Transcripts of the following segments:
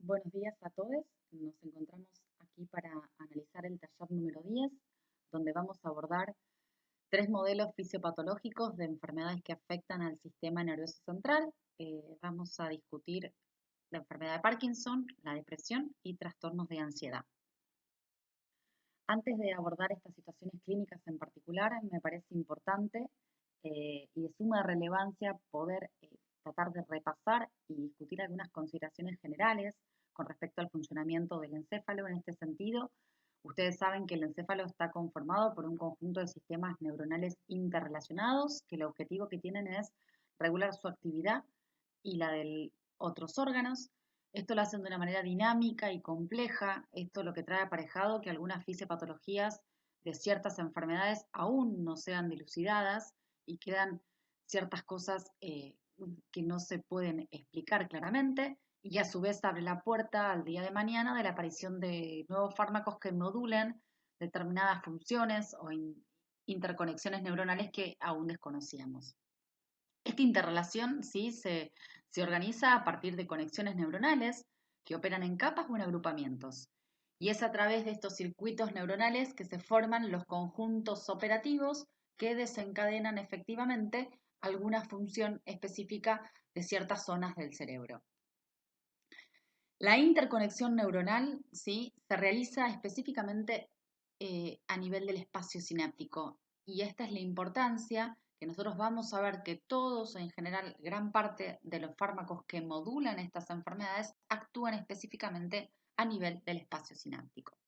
Buenos días a todos. Nos encontramos aquí para analizar el taller número 10, donde vamos a abordar tres modelos fisiopatológicos de enfermedades que afectan al sistema nervioso central. Vamos a discutir la enfermedad de Parkinson, la depresión y trastornos de ansiedad. Antes de abordar estas situaciones clínicas en particular, me parece importante y de suma relevancia poder tratar de repasar y discutir algunas consideraciones generales con respecto al funcionamiento del encéfalo. En este sentido, ustedes saben que el encéfalo está conformado por un conjunto de sistemas neuronales interrelacionados, que el objetivo que tienen es regular su actividad y la de otros órganos. Esto lo hacen de una manera dinámica y compleja. Esto lo que trae aparejado que algunas fisiopatologías de ciertas enfermedades aún no sean dilucidadas y quedan ciertas cosas que no se pueden explicar claramente, y a su vez abre la puerta al día de mañana de la aparición de nuevos fármacos que modulen determinadas funciones o interconexiones neuronales que aún desconocíamos. Esta interrelación ¿sí? se organiza a partir de conexiones neuronales que operan en capas o en agrupamientos. Y es a través de estos circuitos neuronales que se forman los conjuntos operativos que desencadenan efectivamente alguna función específica de ciertas zonas del cerebro. La interconexión neuronal ¿sí? se realiza específicamente a nivel del espacio sináptico, y esta es la importancia que nosotros vamos a ver que todos, en general, gran parte de los fármacos que modulan estas enfermedades actúan específicamente a nivel del espacio sináptico,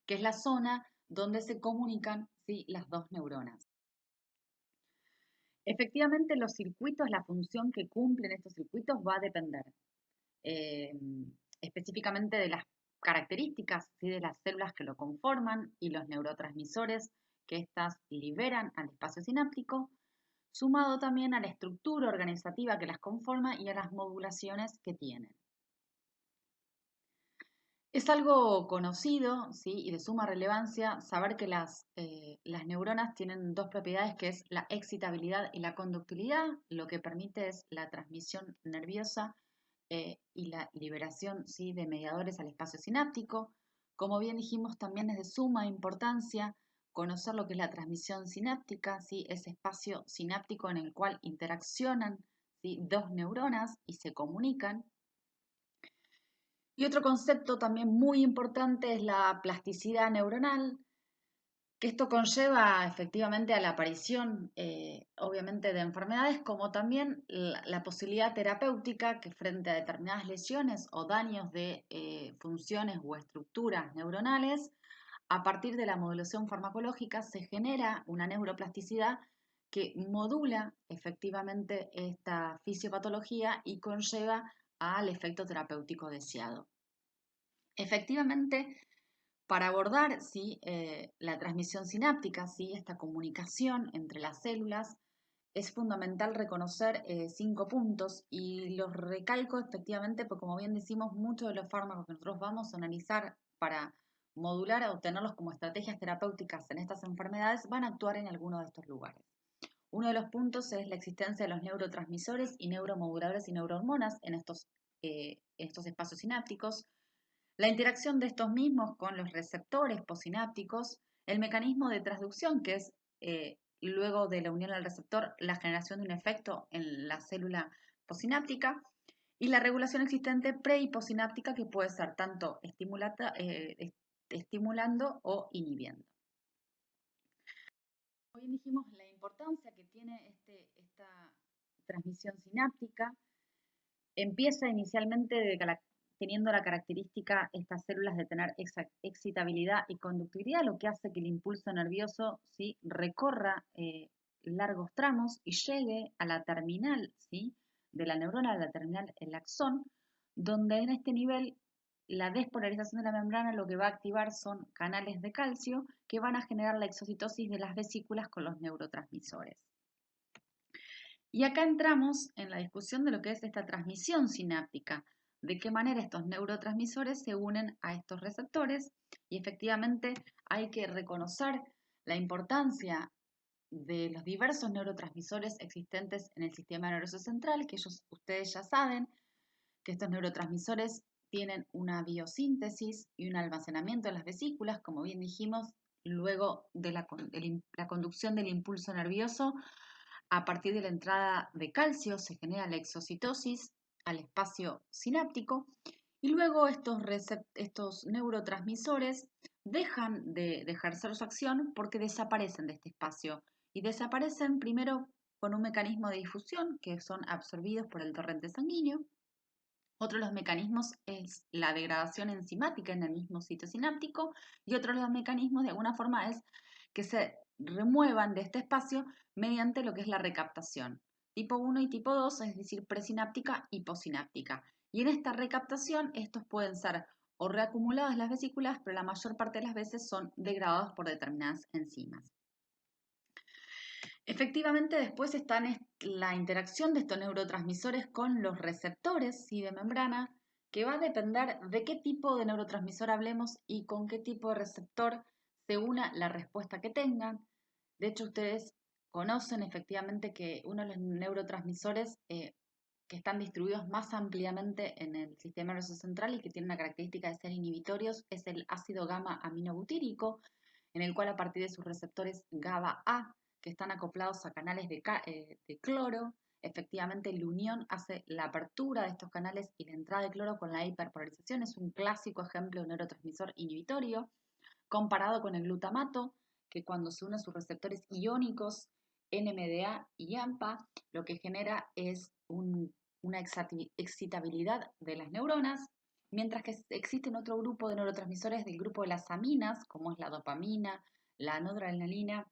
que es la zona donde se comunican ¿sí? las dos neuronas. Efectivamente, los circuitos, la función que cumplen estos circuitos va a depender eh, específicamente de las características ¿sí? de las células que lo conforman y los neurotransmisores que éstas liberan al espacio sináptico, sumado también a la estructura organizativa que las conforma y a las modulaciones que tienen. Es algo conocido ¿sí? y de suma relevancia saber que las neuronas tienen dos propiedades, que es la excitabilidad y la conductibilidad. Lo que permite es la transmisión nerviosa y la liberación ¿sí? de mediadores al espacio sináptico. Como bien dijimos, también es de suma importancia conocer lo que es la transmisión sináptica, ¿sí? Ese espacio sináptico en el cual interaccionan ¿sí? dos neuronas y se comunican. Y otro concepto también muy importante es la plasticidad neuronal, que esto conlleva efectivamente a la aparición, obviamente, de enfermedades, como también la posibilidad terapéutica que frente a determinadas lesiones o daños de funciones o estructuras neuronales, a partir de la modulación farmacológica se genera una neuroplasticidad que modula efectivamente esta fisiopatología y conlleva al efecto terapéutico deseado. Efectivamente, para abordar ¿sí? La transmisión sináptica, ¿sí? Esta comunicación entre las células, es fundamental reconocer 5 puntos, y los recalco efectivamente porque, como bien decimos, muchos de los fármacos que nosotros vamos a analizar para modular o obtenerlos como estrategias terapéuticas en estas enfermedades van a actuar en alguno de estos lugares. Uno de los puntos es la existencia de los neurotransmisores y neuromoduladores y neurohormonas en estos espacios sinápticos, la interacción de estos mismos con los receptores posinápticos, el mecanismo de transducción, que es luego de la unión al receptor la generación de un efecto en la célula posináptica, y la regulación existente pre y posináptica, que puede ser tanto estimulando o inhibiendo. Como bien dijimos, la importancia que tiene esta transmisión sináptica empieza inicialmente teniendo la característica estas células de tener excitabilidad y conductividad, lo que hace que el impulso nervioso ¿sí? recorra largos tramos y llegue a la terminal ¿sí? de la neurona, a la terminal, el axón, donde en este nivel la despolarización de la membrana lo que va a activar son canales de calcio que van a generar la exocitosis de las vesículas con los neurotransmisores. Y acá entramos en la discusión de lo que es esta transmisión sináptica, de qué manera estos neurotransmisores se unen a estos receptores, y efectivamente hay que reconocer la importancia de los diversos neurotransmisores existentes en el sistema nervioso central, que ustedes ya saben que estos neurotransmisores tienen una biosíntesis y un almacenamiento en las vesículas, como bien dijimos, luego de la conducción del impulso nervioso. A partir de la entrada de calcio se genera la exocitosis al espacio sináptico y luego estos neurotransmisores dejan de ejercer su acción porque desaparecen de este espacio y desaparecen primero con un mecanismo de difusión que son absorbidos por el torrente sanguíneo. Otro de los mecanismos es la degradación enzimática en el mismo sitio sináptico y otro de los mecanismos de alguna forma es que se remuevan de este espacio mediante lo que es la recaptación. Tipo 1 y tipo 2, es decir, presináptica y posináptica. Y en esta recaptación estos pueden ser o reacumulados en las vesículas, pero la mayor parte de las veces son degradados por determinadas enzimas. Efectivamente, después está la interacción de estos neurotransmisores con los receptores de membrana, que va a depender de qué tipo de neurotransmisor hablemos y con qué tipo de receptor se una la respuesta que tengan. De hecho, ustedes conocen efectivamente que uno de los neurotransmisores que están distribuidos más ampliamente en el sistema nervioso central y que tiene una característica de ser inhibitorios es el ácido gamma aminobutírico, en el cual a partir de sus receptores GABA-A, que están acoplados a canales de cloro, efectivamente la unión hace la apertura de estos canales y la entrada de cloro con la hiperpolarización. Es un clásico ejemplo de neurotransmisor inhibitorio, comparado con el glutamato, que cuando se une a sus receptores iónicos NMDA y AMPA, lo que genera es una excitabilidad de las neuronas, mientras que existen otro grupo de neurotransmisores del grupo de las aminas, como es la dopamina, la noradrenalina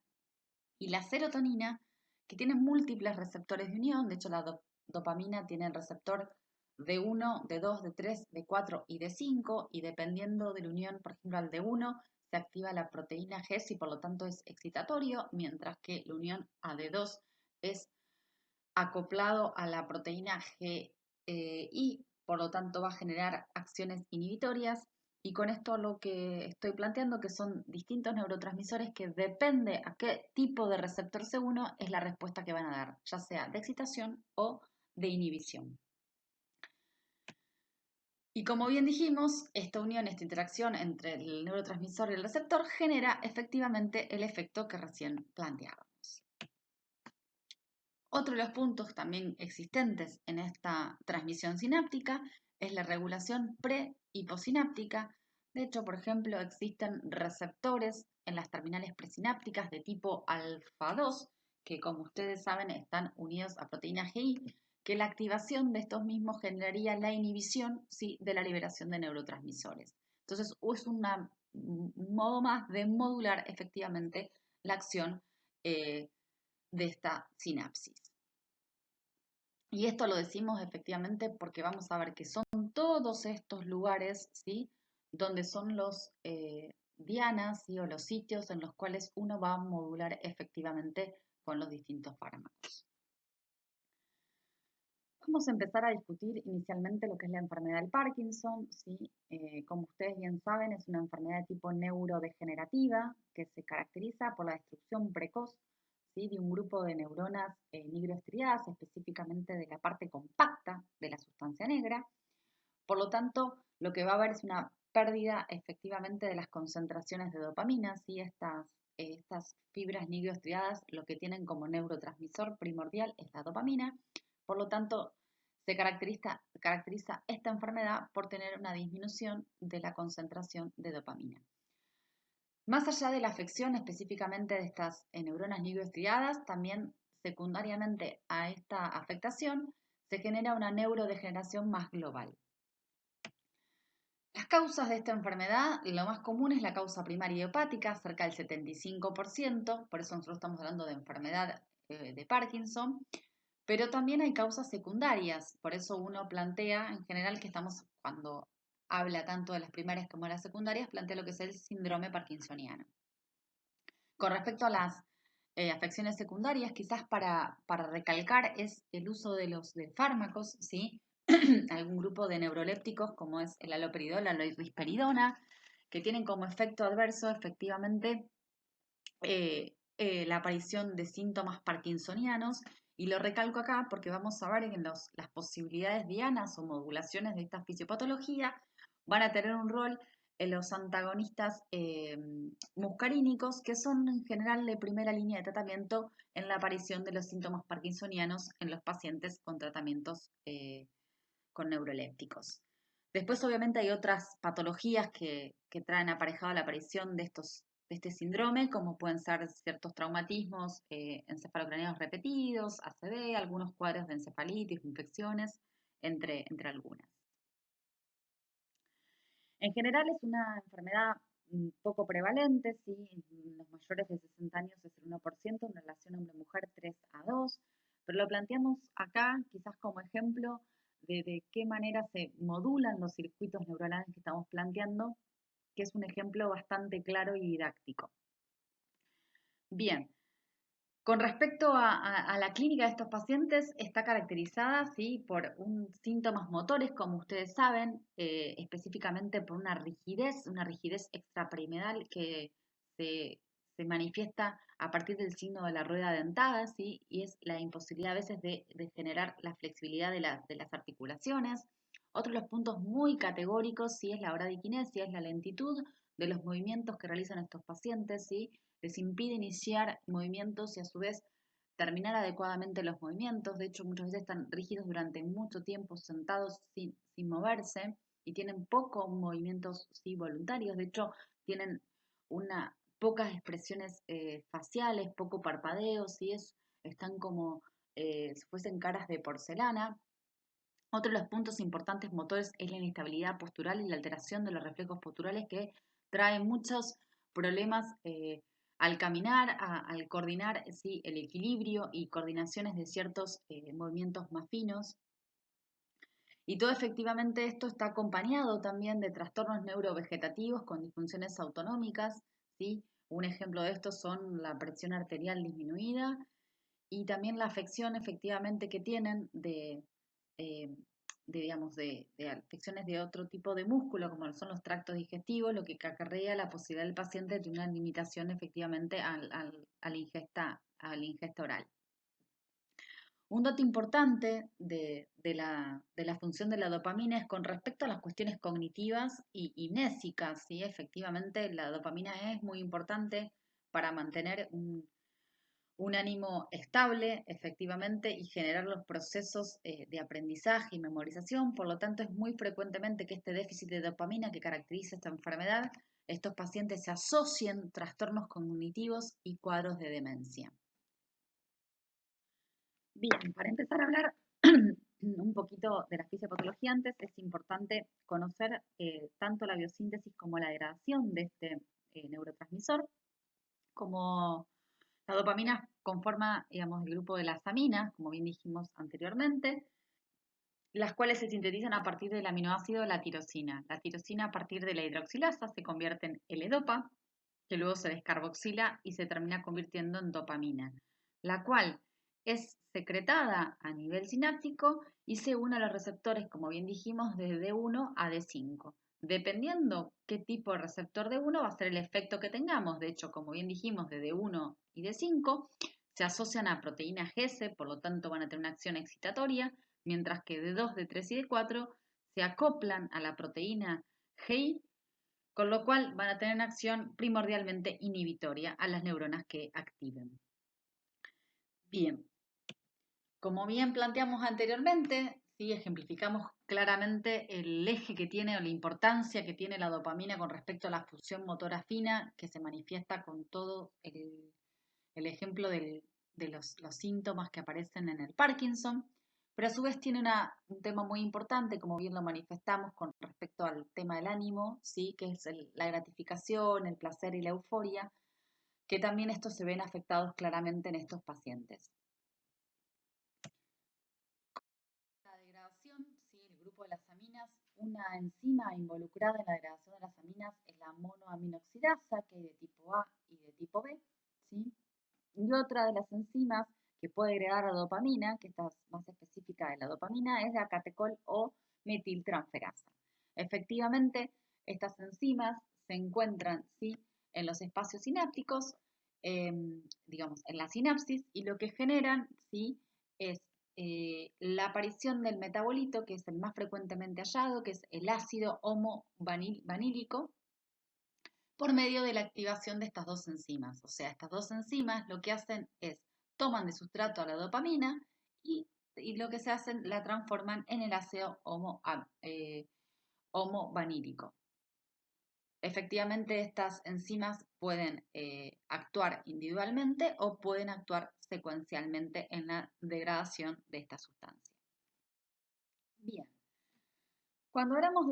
y la serotonina, que tienen múltiples receptores de unión. De hecho, la dopamina tiene el receptor de 1, de 2, de 3, de 4 y de 5, y dependiendo de la unión, por ejemplo, al de 1, se activa la proteína G y por lo tanto es excitatorio, mientras que la unión a de 2 es acoplado a la proteína G y por lo tanto va a generar acciones inhibitorias. Y con esto lo que estoy planteando que son distintos neurotransmisores que depende a qué tipo de receptor se uno es la respuesta que van a dar, ya sea de excitación o de inhibición. Y como bien dijimos, esta unión, esta interacción entre el neurotransmisor y el receptor genera efectivamente el efecto que recién planteábamos. Otro de los puntos también existentes en esta transmisión sináptica es la regulación pre y postsináptica. De hecho, por ejemplo, existen receptores en las terminales presinápticas de tipo alfa 2, que como ustedes saben están unidos a proteína GI, que la activación de estos mismos generaría la inhibición, ¿sí?, de la liberación de neurotransmisores. Entonces, es un modo más de modular efectivamente la acción de esta sinapsis. Y esto lo decimos efectivamente porque vamos a ver que son todos estos lugares, ¿sí?, donde son los dianas, ¿sí?, o los sitios en los cuales uno va a modular efectivamente con los distintos fármacos. Vamos a empezar a discutir inicialmente lo que es la enfermedad del Parkinson, ¿sí? Como ustedes bien saben, es una enfermedad de tipo neurodegenerativa que se caracteriza por la destrucción precoz, ¿sí?, de un grupo de neuronas nigroestriadas, específicamente de la parte compacta de la sustancia negra. Por lo tanto, lo que va a haber es una pérdida efectivamente de las concentraciones de dopamina, ¿sí? Estas fibras nigroestriadas lo que tienen como neurotransmisor primordial es la dopamina. Por lo tanto, se caracteriza esta enfermedad por tener una disminución de la concentración de dopamina. Más allá de la afección específicamente de estas neuronas nigroestriadas, también secundariamente a esta afectación se genera una neurodegeneración más global. Las causas de esta enfermedad, lo más común es la causa primaria hepática, cerca del 75%, por eso nosotros estamos hablando de enfermedad de Parkinson, pero también hay causas secundarias, por eso uno plantea en general que estamos, cuando habla tanto de las primarias como de las secundarias, plantea lo que es el síndrome parkinsoniano. Con respecto a las afecciones secundarias, quizás para recalcar es el uso de fármacos, ¿sí? Algún grupo de neurolépticos como es el haloperidol, la risperidona, que tienen como efecto adverso efectivamente la aparición de síntomas parkinsonianos, y lo recalco acá porque vamos a ver en las posibilidades dianas o modulaciones de esta fisiopatología van a tener un rol en los antagonistas muscarínicos, que son en general de primera línea de tratamiento en la aparición de los síntomas parkinsonianos en los pacientes con tratamientos con neurolépticos. Después, obviamente, hay otras patologías que traen aparejado la aparición de este síndrome, como pueden ser ciertos traumatismos encefalocraneanos repetidos, ACV, algunos cuadros de encefalitis, infecciones, entre algunas. En general es una enfermedad poco prevalente, ¿sí? En los mayores de 60 años es el 1%, en relación hombre-mujer 3 a 2, pero lo planteamos acá quizás como ejemplo de qué manera se modulan los circuitos neuronales que estamos planteando, que es un ejemplo bastante claro y didáctico. Bien, con respecto a la clínica de estos pacientes, está caracterizada ¿sí? por síntomas motores, como ustedes saben, específicamente por una rigidez extrapiramidal que se manifiesta a partir del signo de la rueda dentada, ¿sí? Y es la imposibilidad a veces de generar la flexibilidad de las articulaciones. Otro de los puntos muy categóricos sí es la bradiquinesia, es la lentitud de los movimientos que realizan estos pacientes, ¿sí? Les impide iniciar movimientos y a su vez terminar adecuadamente los movimientos. De hecho, muchas veces están rígidos durante mucho tiempo, sentados sin moverse y tienen pocos movimientos sí, voluntarios. De hecho, tienen pocas expresiones faciales, poco parpadeo, ¿sí? Están como si fuesen caras de porcelana. Otro de los puntos importantes motores es la inestabilidad postural y la alteración de los reflejos posturales que trae muchos problemas al caminar, al coordinar ¿sí? el equilibrio y coordinaciones de ciertos movimientos más finos. Y todo efectivamente esto está acompañado también de trastornos neurovegetativos con disfunciones autonómicas, ¿sí? Un ejemplo de esto son la presión arterial disminuida y también la afección efectivamente que tienen eh, de afecciones de otro tipo de músculo, como son los tractos digestivos, lo que acarrea la posibilidad del paciente de una limitación efectivamente a la ingesta oral. Un dato importante de la función de la dopamina es con respecto a las cuestiones cognitivas y mnésicas, ¿sí? Efectivamente, la dopamina es muy importante para mantener un ánimo estable, efectivamente, y generar los procesos de aprendizaje y memorización. Por lo tanto, es muy frecuentemente que este déficit de dopamina que caracteriza esta enfermedad, estos pacientes se asocien trastornos cognitivos y cuadros de demencia. Bien, para empezar a hablar un poquito de la fisiopatología antes, es importante conocer tanto la biosíntesis como la degradación de este neurotransmisor, como la dopamina conforma, digamos, el grupo de las aminas, como bien dijimos anteriormente, las cuales se sintetizan a partir del aminoácido la tirosina. La tirosina a partir de la hidroxilasa se convierte en L-dopa, que luego se descarboxila y se termina convirtiendo en dopamina, la cual es secretada a nivel sináptico y se une a los receptores, como bien dijimos, de D1 a D5. Dependiendo qué tipo de receptor D1 va a ser el efecto que tengamos. De hecho, como bien dijimos, de D1 y D5 se asocian a proteínas GS, por lo tanto van a tener una acción excitatoria, mientras que D2, D3 y D4 se acoplan a la proteína GI, con lo cual van a tener una acción primordialmente inhibitoria a las neuronas que activen. Bien, como bien planteamos anteriormente, ¿sí? Ejemplificamos claramente el eje que tiene o la importancia que tiene la dopamina con respecto a la función motora fina que se manifiesta con todo el ejemplo de los síntomas que aparecen en el Parkinson, pero a su vez tiene un tema muy importante, como bien lo manifestamos con respecto al tema del ánimo, ¿sí? Que es la gratificación, el placer y la euforia, que también estos se ven afectados claramente en estos pacientes. La degradación, ¿sí? El grupo de las aminas, una enzima involucrada en la degradación de las aminas es la monoaminoxidasa, que es de tipo A y de tipo B, ¿sí? Y otra de las enzimas que puede agregar la dopamina, que esta es más específica de la dopamina, es la catecol o metiltransferasa. Efectivamente, estas enzimas se encuentran ¿sí? en los espacios sinápticos, digamos, en la sinapsis, y lo que generan ¿sí? es la aparición del metabolito, que es el más frecuentemente hallado, que es el ácido homo-vanílico, por medio de la activación de estas dos enzimas. O sea, estas dos enzimas lo que hacen es toman de sustrato a la dopamina y lo que se hacen la transforman en el ácido homo-vanílico. Efectivamente, estas enzimas pueden actuar individualmente o pueden actuar secuencialmente en la degradación de esta sustancia. Bien. Cuando hablamos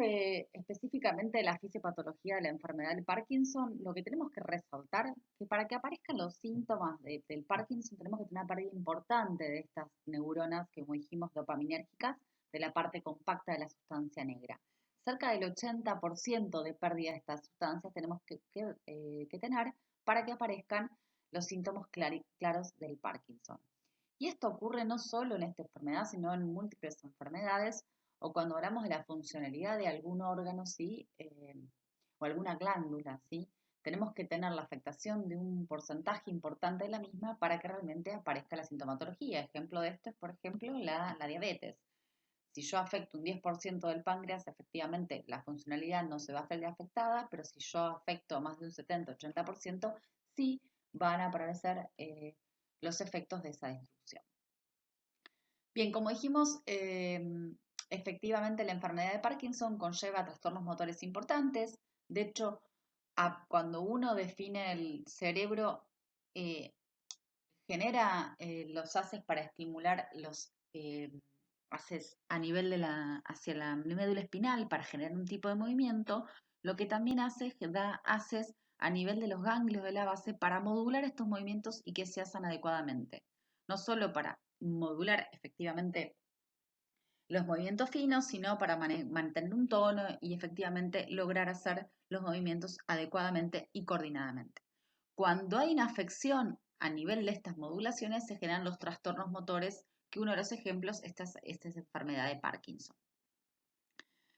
específicamente de la fisiopatología de la enfermedad del Parkinson, lo que tenemos que resaltar es que para que aparezcan los síntomas del Parkinson tenemos que tener una pérdida importante de estas neuronas que, como dijimos, dopaminérgicas, de la parte compacta de la sustancia negra. Cerca del 80% de pérdida de estas sustancias tenemos que tener para que aparezcan los síntomas claros del Parkinson. Y esto ocurre no solo en esta enfermedad, sino en múltiples enfermedades o cuando hablamos de la funcionalidad de algún órgano, ¿sí? O alguna glándula, ¿sí? Tenemos que tener la afectación de un porcentaje importante de la misma para que realmente aparezca la sintomatología. Ejemplo de esto es, por ejemplo, la diabetes. Si yo afecto un 10% del páncreas, efectivamente la funcionalidad no se va a ver afectada, pero si yo afecto más de un 70-80%, sí van a aparecer los efectos de esa destrucción. Bien, como dijimos, efectivamente la enfermedad de Parkinson conlleva trastornos motores importantes. De hecho, cuando uno define el cerebro, genera los haces para estimular los haces a nivel hacia la médula espinal para generar un tipo de movimiento. Lo que también hace es que da haces a nivel de los ganglios de la base para modular estos movimientos y que se hacen adecuadamente. No solo para modular efectivamente los movimientos finos, sino para mantener un tono y efectivamente lograr hacer los movimientos adecuadamente y coordinadamente. Cuando hay una afección a nivel de estas modulaciones, se generan los trastornos motores, que uno de los ejemplos esta es enfermedad de Parkinson.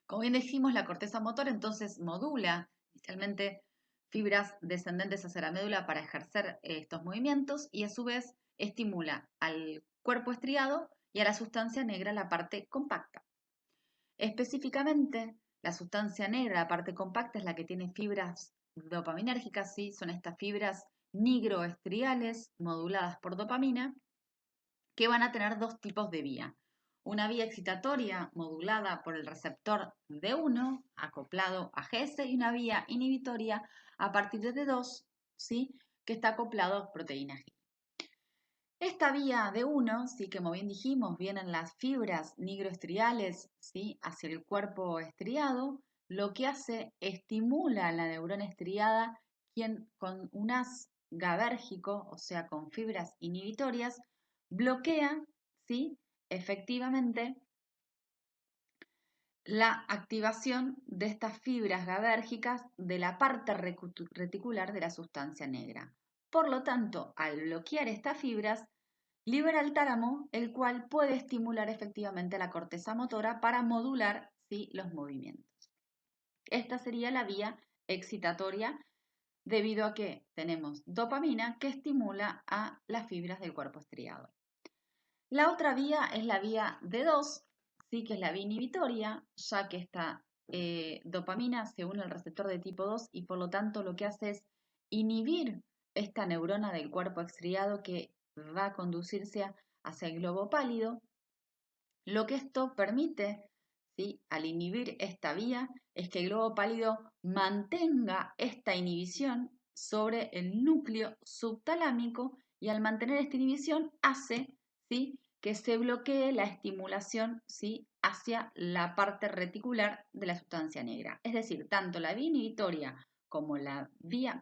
Como bien dijimos, la corteza motor entonces modula inicialmente fibras descendentes hacia la médula para ejercer estos movimientos y a su vez estimula al cuerpo estriado y a la sustancia negra, la parte compacta. Específicamente, la sustancia negra, la parte compacta, es la que tiene fibras dopaminérgicas, ¿sí? Son estas fibras nigroestriales moduladas por dopamina que van a tener dos tipos de vía. Una vía excitatoria modulada por el receptor D1 acoplado a GS y una vía inhibitoria a partir de D2, ¿sí? Que está acoplado a proteína G. Esta vía D1, sí, como bien dijimos, vienen las fibras nigroestriales, ¿sí? Hacia el cuerpo estriado, lo que hace estimula a la neurona estriada, quien con un haz gabérgico, o sea, con fibras inhibitorias, bloquea, ¿sí? Efectivamente, la activación de estas fibras gabérgicas de la parte reticular de la sustancia negra. Por lo tanto, al bloquear estas fibras, libera el tálamo, el cual puede estimular efectivamente la corteza motora para modular, ¿sí? Los movimientos. Esta sería la vía excitatoria debido a que tenemos dopamina que estimula a las fibras del cuerpo estriado. La otra vía es la vía D2, ¿sí? Que es la vía inhibitoria, ya que esta dopamina se une al receptor de tipo 2 y por lo tanto lo que hace es inhibir esta neurona del cuerpo estriado que va a conducirse hacia el globo pálido. Lo que esto permite, ¿sí? Al inhibir esta vía, es que el globo pálido mantenga esta inhibición sobre el núcleo subtalámico y al mantener esta inhibición hace, ¿sí? Que se bloquee la estimulación, ¿sí? Hacia la parte reticular de la sustancia negra. Es decir, tanto la vía inhibitoria como la vía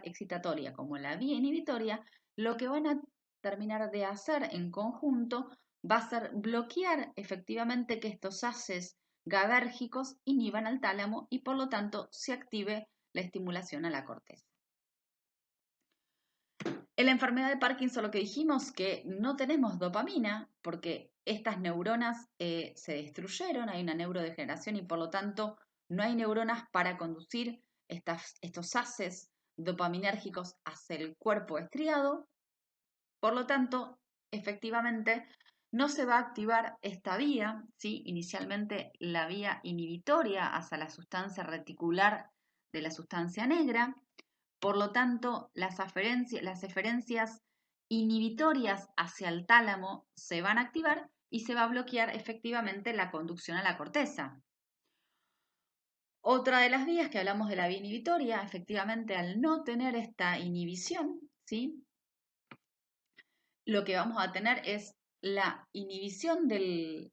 excitatoria como la vía inhibitoria, lo que van a terminar de hacer en conjunto va a ser bloquear efectivamente que estos haces gabérgicos inhiban al tálamo y por lo tanto se active la estimulación a la corteza. En la enfermedad de Parkinson lo que dijimos que no tenemos dopamina porque estas neuronas se destruyeron, hay una neurodegeneración y por lo tanto no hay neuronas para conducir estos haces dopaminérgicos hacia el cuerpo estriado. Por lo tanto, efectivamente no se va a activar esta vía, ¿sí? Inicialmente la vía inhibitoria hacia la sustancia reticular de la sustancia negra, por lo tanto las eferencias inhibitorias hacia el tálamo se van a activar y se va a bloquear efectivamente la conducción a la corteza. Otra de las vías que hablamos de la vía inhibitoria, efectivamente al no tener esta inhibición, ¿sí? Lo que vamos a tener es la inhibición del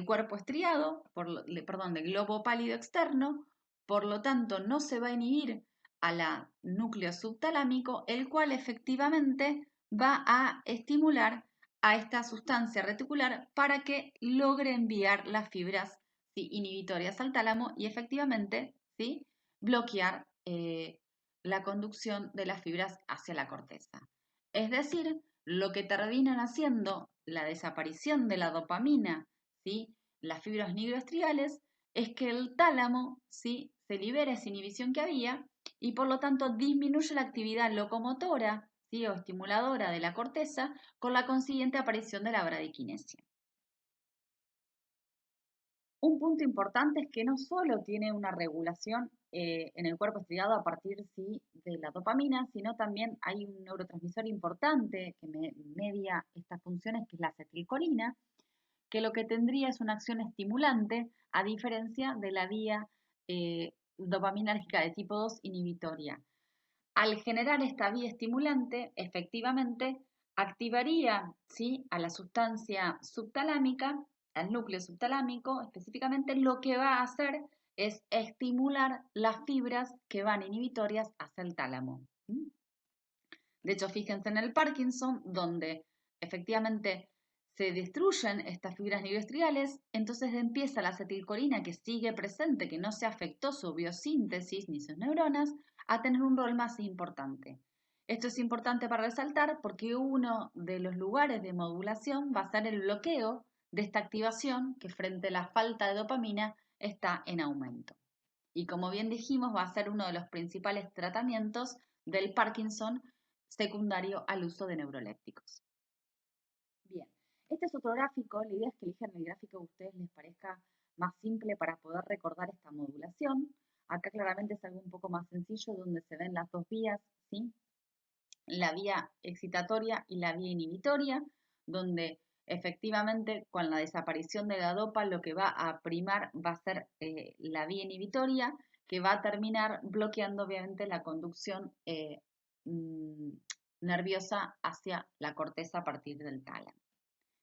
cuerpo estriado, perdón, del globo pálido externo, por lo tanto no se va a inhibir a la núcleo subtalámico, el cual efectivamente va a estimular a esta sustancia reticular para que logre enviar las fibras, ¿sí?, inhibitorias al tálamo y efectivamente, ¿sí?, bloquear la conducción de las fibras hacia la corteza. Es decir, lo que terminan haciendo la desaparición de la dopamina, ¿sí?, las fibras nigroestriales, es que el tálamo, ¿sí?, se libera esa inhibición que había y por lo tanto disminuye la actividad locomotora, ¿sí?, o estimuladora de la corteza con la consiguiente aparición de la bradiquinesia. Un punto importante es que no solo tiene una regulación en el cuerpo estriado a partir, sí, de la dopamina, sino también hay un neurotransmisor importante que media estas funciones, que es la acetilcolina, que lo que tendría es una acción estimulante, a diferencia de la vía dopaminérgica de tipo 2 inhibitoria. Al generar esta vía estimulante, efectivamente activaría, ¿sí?, a la sustancia subtalámica, al núcleo subtalámico específicamente, lo que va a hacer es estimular las fibras que van inhibitorias hacia el tálamo. De hecho, fíjense en el Parkinson, donde efectivamente se destruyen estas fibras nigroestriales, entonces empieza la acetilcolina, que sigue presente, que no se afectó su biosíntesis ni sus neuronas, a tener un rol más importante. Esto es importante para resaltar porque uno de los lugares de modulación va a ser el bloqueo de esta activación, que frente a la falta de dopamina está en aumento. Y como bien dijimos, va a ser uno de los principales tratamientos del Parkinson secundario al uso de neurolépticos. Bien, este es otro gráfico. La idea es que elijan el gráfico que a ustedes les parezca más simple para poder recordar esta modulación. Acá claramente es algo un poco más sencillo, donde se ven las dos vías, ¿sí?, la vía excitatoria y la vía inhibitoria, donde efectivamente con la desaparición de la dopa lo que va a primar va a ser la vía inhibitoria, que va a terminar bloqueando obviamente la conducción nerviosa hacia la corteza a partir del tálamo.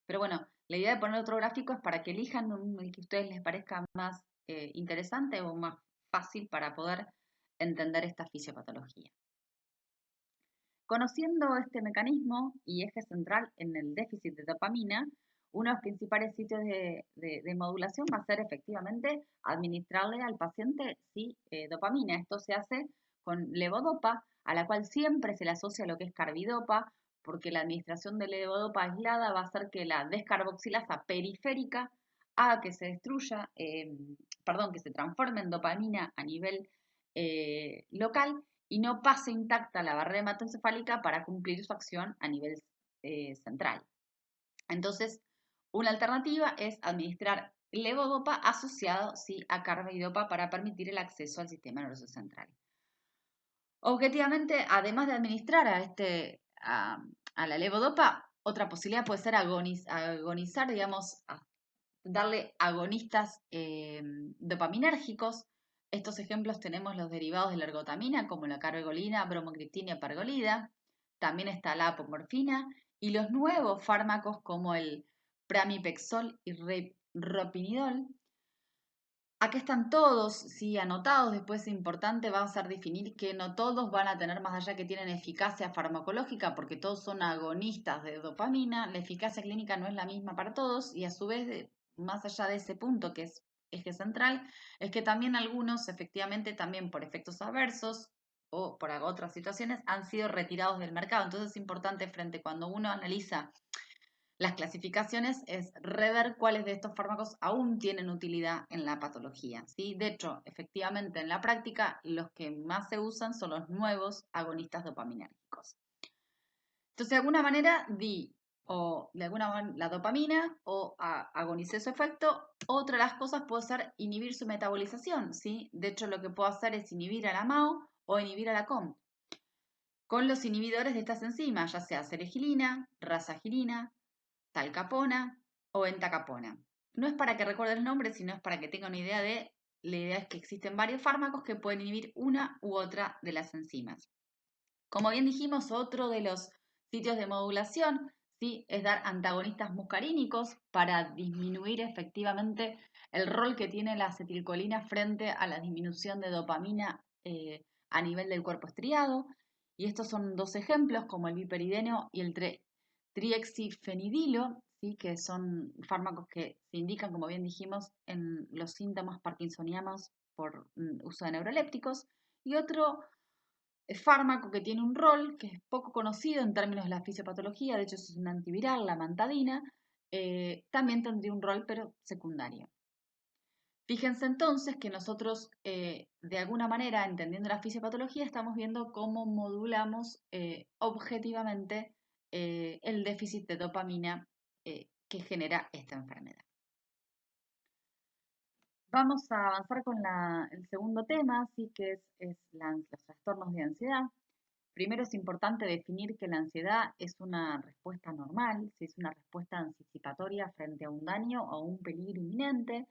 Pero bueno, la idea de poner otro gráfico es para que elijan el que a ustedes les parezca más interesante o más fácil para poder entender esta fisiopatología. Conociendo este mecanismo y eje central en el déficit de dopamina, uno de los principales sitios de modulación va a ser efectivamente administrarle al paciente, sí, dopamina. Esto se hace con levodopa, a la cual siempre se le asocia lo que es carbidopa, porque la administración de levodopa aislada va a hacer que la descarboxilasa periférica haga que se destruya, que se transforme en dopamina a nivel local y no pase intacta la barrera hematoencefálica para cumplir su acción a nivel central. Entonces, una alternativa es administrar levodopa asociado, sí, a carbidopa para permitir el acceso al sistema nervioso central. Objetivamente, además de administrar a la levodopa, otra posibilidad puede ser agonizar, digamos, darle agonistas dopaminérgicos. Estos ejemplos tenemos los derivados de la ergotamina, como la carvedilina, bromocriptina y pargolida. También está la apomorfina y los nuevos fármacos como el pramipexol y ropinidol. Aquí están todos, sí, anotados. Después es importante, va a ser definir que no todos van a tener, más allá que tienen eficacia farmacológica, porque todos son agonistas de dopamina, la eficacia clínica no es la misma para todos y a su vez, más allá de ese punto que es eje central, es que también algunos efectivamente también por efectos adversos o por otras situaciones han sido retirados del mercado. Entonces es importante frente cuando uno analiza las clasificaciones es rever cuáles de estos fármacos aún tienen utilidad en la patología, ¿sí? De hecho, efectivamente, en la práctica, los que más se usan son los nuevos agonistas dopaminérgicos. Entonces, de alguna manera la dopamina o agonicé su efecto. Otra de las cosas puede ser inhibir su metabolización, ¿sí? De hecho, lo que puedo hacer es inhibir a la MAO o inhibir a la COM con los inhibidores de estas enzimas, ya sea ceregilina, rasagilina, talcapona o entacapona. No es para que recuerden el nombre, sino es para que tengan una idea de, la idea es que existen varios fármacos que pueden inhibir una u otra de las enzimas. Como bien dijimos, otro de los sitios de modulación, ¿sí?, es dar antagonistas muscarínicos para disminuir efectivamente el rol que tiene la acetilcolina frente a la disminución de dopamina a nivel del cuerpo estriado. Y estos son dos ejemplos, como el viperideno y el triexifenidilo, ¿sí?, que son fármacos que se indican, como bien dijimos, en los síntomas parkinsonianos por uso de neurolépticos. Y otro fármaco que tiene un rol que es poco conocido en términos de la fisiopatología, de hecho es un antiviral, la mantadina, también tendría un rol pero secundario. Fíjense entonces que nosotros, de alguna manera, entendiendo la fisiopatología, estamos viendo cómo modulamos objetivamente el déficit de dopamina que genera esta enfermedad. Vamos a avanzar con el segundo tema, sí, que es los trastornos de ansiedad. Primero es importante definir que la ansiedad es una respuesta normal, si es una respuesta anticipatoria frente a un daño o un peligro inminente,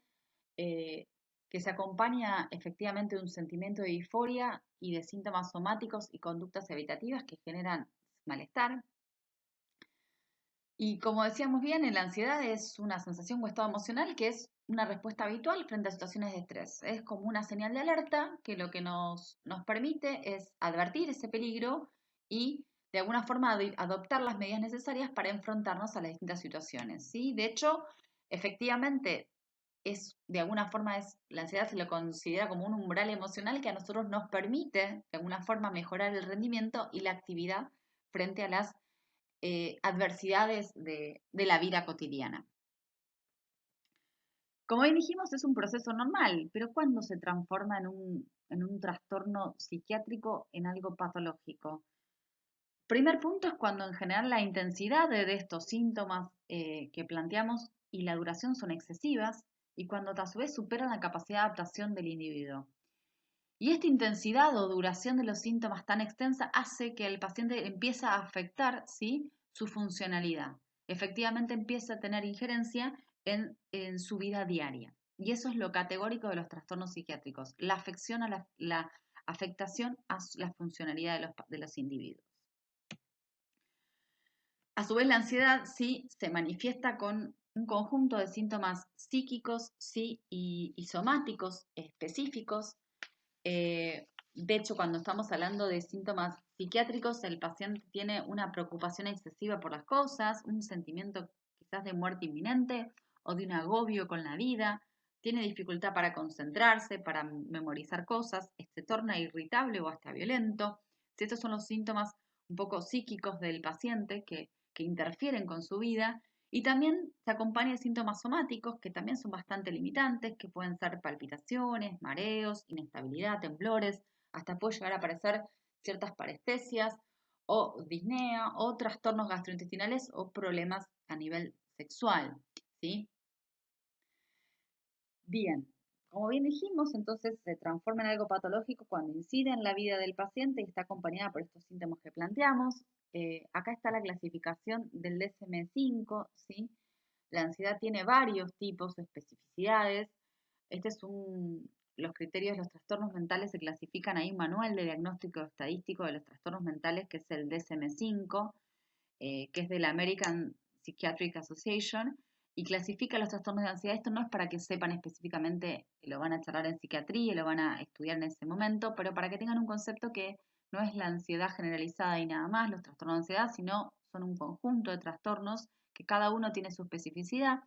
eh, que se acompaña efectivamente de un sentimiento de euforia y de síntomas somáticos y conductas evitativas que generan malestar. Y como decíamos bien, la ansiedad es una sensación o estado emocional que es una respuesta habitual frente a situaciones de estrés. Es como una señal de alerta que lo que nos permite es advertir ese peligro y de alguna forma adoptar las medidas necesarias para enfrentarnos a las distintas situaciones, ¿sí? De hecho, efectivamente, de alguna forma la ansiedad se lo considera como un umbral emocional que a nosotros nos permite de alguna forma mejorar el rendimiento y la actividad frente a las adversidades de la vida cotidiana. Como bien dijimos, es un proceso normal, pero ¿cuándo se transforma en un trastorno psiquiátrico, en algo patológico? Primer punto es cuando en general la intensidad de estos síntomas que planteamos y la duración son excesivas y cuando a su vez superan la capacidad de adaptación del individuo. Y esta intensidad o duración de los síntomas tan extensa hace que el paciente empiece a afectar, ¿sí?, su funcionalidad. Efectivamente empieza a tener injerencia en su vida diaria. Y eso es lo categórico de los trastornos psiquiátricos, la afección a la afectación a la funcionalidad de los individuos. A su vez, la ansiedad sí se manifiesta con un conjunto de síntomas psíquicos, sí, y somáticos específicos. De hecho, cuando estamos hablando de síntomas psiquiátricos, el paciente tiene una preocupación excesiva por las cosas, un sentimiento quizás de muerte inminente o de un agobio con la vida, tiene dificultad para concentrarse, para memorizar cosas, se torna irritable o hasta violento. Estos son los síntomas un poco psíquicos del paciente que interfieren con su vida. Y también se acompaña de síntomas somáticos que también son bastante limitantes, que pueden ser palpitaciones, mareos, inestabilidad, temblores, hasta puede llegar a aparecer ciertas parestesias o disnea o trastornos gastrointestinales o problemas a nivel sexual, ¿sí? Bien, como bien dijimos, entonces se transforma en algo patológico cuando incide en la vida del paciente y está acompañada por estos síntomas que planteamos. Acá está la clasificación del DSM-5, ¿sí? La ansiedad tiene varios tipos o especificidades. Los criterios de los trastornos mentales se clasifican ahí, un manual de diagnóstico estadístico de los trastornos mentales, que es el DSM-5, que es de la American Psychiatric Association, y clasifica los trastornos de ansiedad. Esto no es para que sepan específicamente, lo van a charlar en psiquiatría, lo van a estudiar en ese momento, pero para que tengan un concepto que no es la ansiedad generalizada y nada más, los trastornos de ansiedad, sino son un conjunto de trastornos que cada uno tiene su especificidad.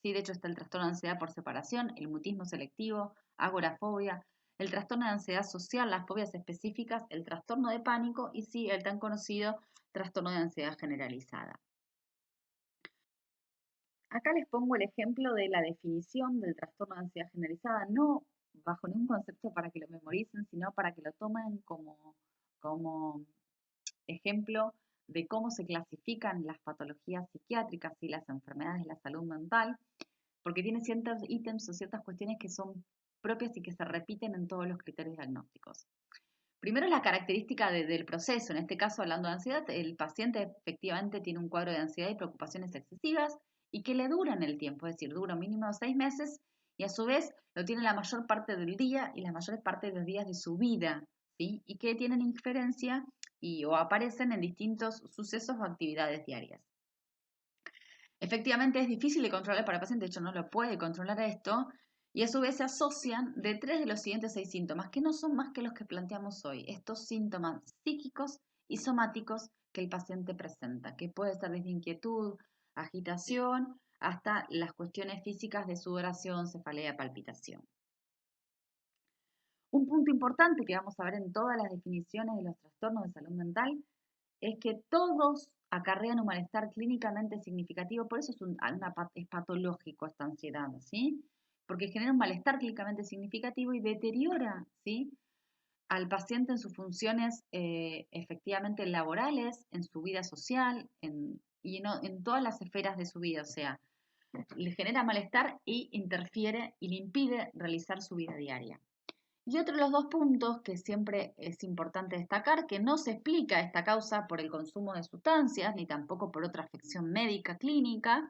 Sí, de hecho está el trastorno de ansiedad por separación, el mutismo selectivo, agorafobia, el trastorno de ansiedad social, las fobias específicas, el trastorno de pánico y sí, el tan conocido trastorno de ansiedad generalizada. Acá les pongo el ejemplo de la definición del trastorno de ansiedad generalizada, no bajo ningún concepto para que lo memoricen, sino para que lo tomen como ejemplo de cómo se clasifican las patologías psiquiátricas y las enfermedades de la salud mental, porque tiene ciertos ítems o ciertas cuestiones que son propias y que se repiten en todos los criterios diagnósticos. Primero, la característica del proceso. En este caso, hablando de ansiedad, el paciente efectivamente tiene un cuadro de ansiedad y preocupaciones excesivas y que le duran el tiempo, es decir, dura mínimo 6 meses y a su vez lo tiene la mayor parte del día y la mayor parte de los días de su vida, ¿sí? Y que tienen inferencia o aparecen en distintos sucesos o actividades diarias. Efectivamente es difícil de controlar para el paciente, de hecho no lo puede controlar esto, y a su vez se asocian de 3 de los siguientes 6 síntomas, que no son más que los que planteamos hoy, estos síntomas psíquicos y somáticos que el paciente presenta, que puede ser desde inquietud, agitación, hasta las cuestiones físicas de sudoración, cefalea, palpitación. Un punto importante que vamos a ver en todas las definiciones de los trastornos de salud mental es que todos acarrean un malestar clínicamente significativo, por eso es patológico esta ansiedad, ¿sí? Porque genera un malestar clínicamente significativo y deteriora, ¿sí?, al paciente en sus funciones efectivamente laborales, en su vida social y en todas las esferas de su vida, o sea, le genera malestar y interfiere y le impide realizar su vida diaria. Y otro de los 2 puntos que siempre es importante destacar, que no se explica esta causa por el consumo de sustancias, ni tampoco por otra afección médica clínica,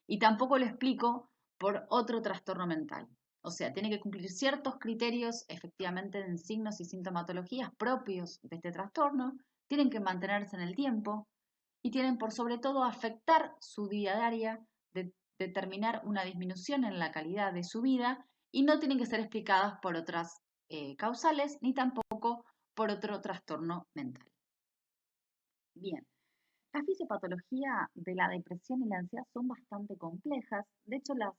y tampoco lo explico por otro trastorno mental. O sea, tiene que cumplir ciertos criterios efectivamente en signos y sintomatologías propios de este trastorno, tienen que mantenerse en el tiempo y tienen por sobre todo afectar su vida diaria, determinar una disminución en la calidad de su vida y no tienen que ser explicadas por otras causales ni tampoco por otro trastorno mental. Bien, la fisiopatología de la depresión y la ansiedad son bastante complejas. De hecho, las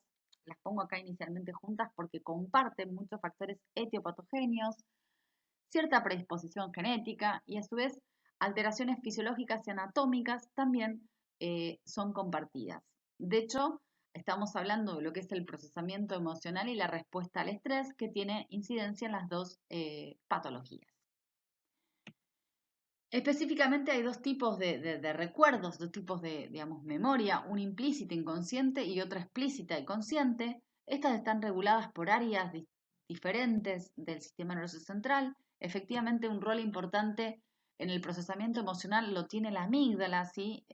pongo acá inicialmente juntas porque comparten muchos factores etiopatogéneos, cierta predisposición genética y a su vez alteraciones fisiológicas y anatómicas también son compartidas. De hecho, estamos hablando de lo que es el procesamiento emocional y la respuesta al estrés que tiene incidencia en las dos patologías. Específicamente hay 2 tipos de recuerdos, 2 tipos de, digamos, memoria, una implícita inconsciente y otra explícita y consciente. Estas están reguladas por áreas diferentes del sistema nervioso central. Efectivamente, un rol importante en el procesamiento emocional lo tiene la amígdala, ¿sí?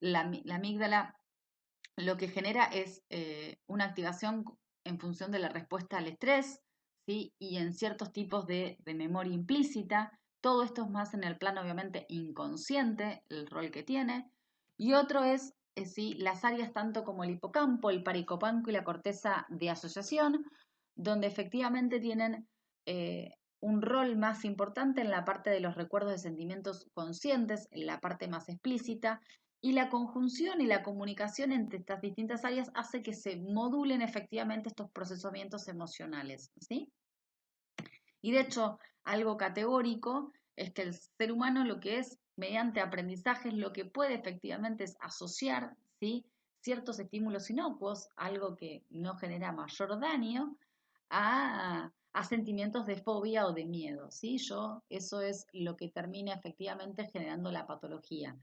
La amígdala lo que genera es una activación en función de la respuesta al estrés, ¿sí? Y en ciertos tipos de memoria implícita. Todo esto es más en el plano obviamente inconsciente, el rol que tiene. Y otro es, sí, las áreas tanto como el hipocampo, el paricopampo y la corteza de asociación, donde efectivamente tienen un rol más importante en la parte de los recuerdos de sentimientos conscientes, en la parte más explícita, y la conjunción y la comunicación entre estas distintas áreas hace que se modulen efectivamente estos procesamientos emocionales, ¿sí? Y de hecho, algo categórico es que el ser humano lo que es, mediante aprendizajes, lo que puede efectivamente es asociar, ¿sí?, ciertos estímulos inocuos, algo que no genera mayor daño, a sentimientos de fobia o de miedo, ¿sí? Eso es lo que termina efectivamente generando la patología.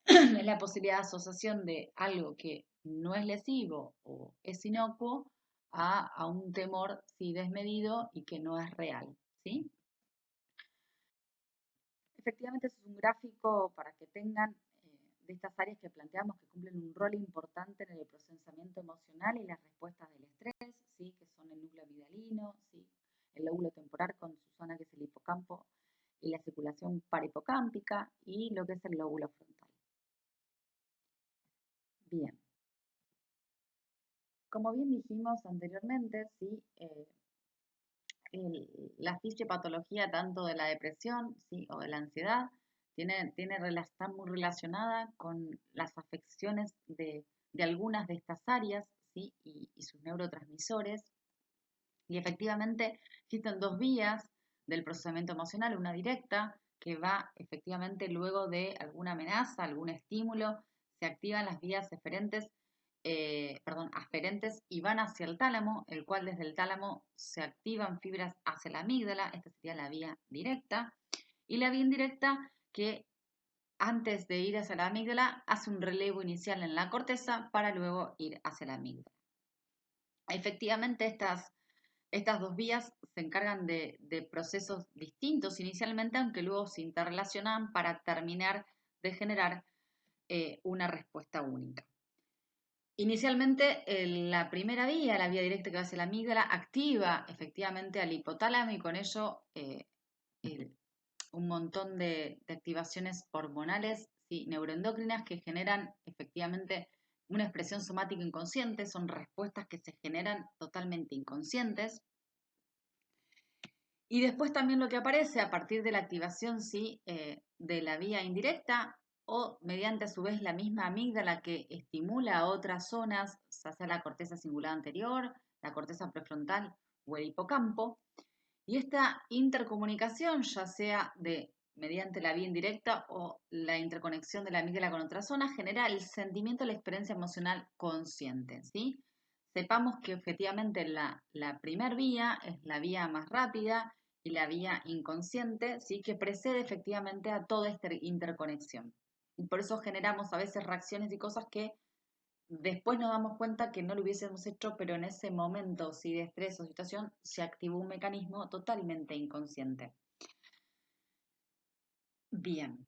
Es la posibilidad de asociación de algo que no es lesivo o es inocuo a un temor sí desmedido y que no es real, ¿sí? Efectivamente, ese es un gráfico para que tengan de estas áreas que planteamos que cumplen un rol importante en el procesamiento emocional y las respuestas del estrés, ¿sí?, que son el núcleo amigdalino, ¿sí?, el lóbulo temporal con su zona que es el hipocampo y la circulación parahipocámpica y lo que es el lóbulo frontal. Bien. Como bien dijimos anteriormente, ¿sí?, la fisiopatología tanto de la depresión, ¿sí?, o de la ansiedad está muy relacionada con las afecciones de algunas de estas áreas, ¿sí?, y sus neurotransmisores. Y efectivamente existen 2 vías del procesamiento emocional, una directa, que va efectivamente luego de alguna amenaza, algún estímulo, se activan las vías aferentes y van hacia el tálamo, el cual desde el tálamo se activan fibras hacia la amígdala, esta sería la vía directa, y la vía indirecta que antes de ir hacia la amígdala, hace un relevo inicial en la corteza para luego ir hacia la amígdala. Efectivamente, estas dos vías se encargan de procesos distintos inicialmente, aunque luego se interrelacionan para terminar de generar una respuesta única. Inicialmente, la primera vía, la vía directa que va hacia la amígdala, activa efectivamente al hipotálamo y con ello un montón de activaciones hormonales, ¿sí? Neuroendocrinas que generan efectivamente una expresión somática inconsciente, son respuestas que se generan totalmente inconscientes. Y después también lo que aparece a partir de la activación, ¿sí? De la vía indirecta o mediante a su vez la misma amígdala que estimula a otras zonas, ya sea la corteza cingulada anterior, la corteza prefrontal o el hipocampo. Y esta intercomunicación, ya sea mediante la vía indirecta o la interconexión de la amígdala con otras zonas, genera el sentimiento de la experiencia emocional consciente, ¿sí? Sepamos que efectivamente la primer vía es la vía más rápida y la vía inconsciente, ¿sí? Que precede efectivamente a toda esta interconexión. Y por eso generamos a veces reacciones y cosas que después nos damos cuenta que no lo hubiésemos hecho, pero en ese momento, si de estrés o situación, se activó un mecanismo totalmente inconsciente. Bien.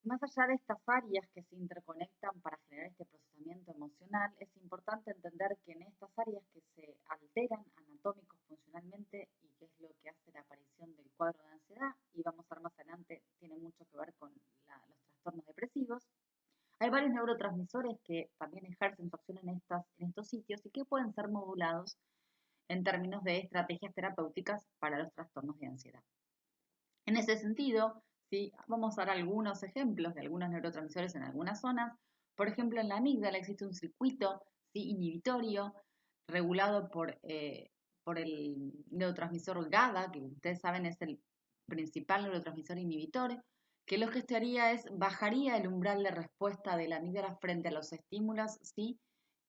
Más allá de estas áreas que se interconectan para generar este procesamiento emocional, es importante entender que en estas áreas que se alteran anatómicos funcionalmente y que es lo que hace la aparición del cuadro de ansiedad, y vamos a ver más adelante, tiene mucho que ver con los trastornos depresivos. Hay varios neurotransmisores que también ejercen su acción en estos sitios y que pueden ser modulados en términos de estrategias terapéuticas para los trastornos de ansiedad. En ese sentido, ¿sí? Vamos a dar algunos ejemplos de algunos neurotransmisores en algunas zonas. Por ejemplo, en la amígdala existe un circuito, ¿sí? Inhibitorio regulado por el neurotransmisor GABA, que ustedes saben es el principal neurotransmisor inhibitor, que lo que haría es bajaría el umbral de respuesta de la amígdala frente a los estímulos, ¿sí?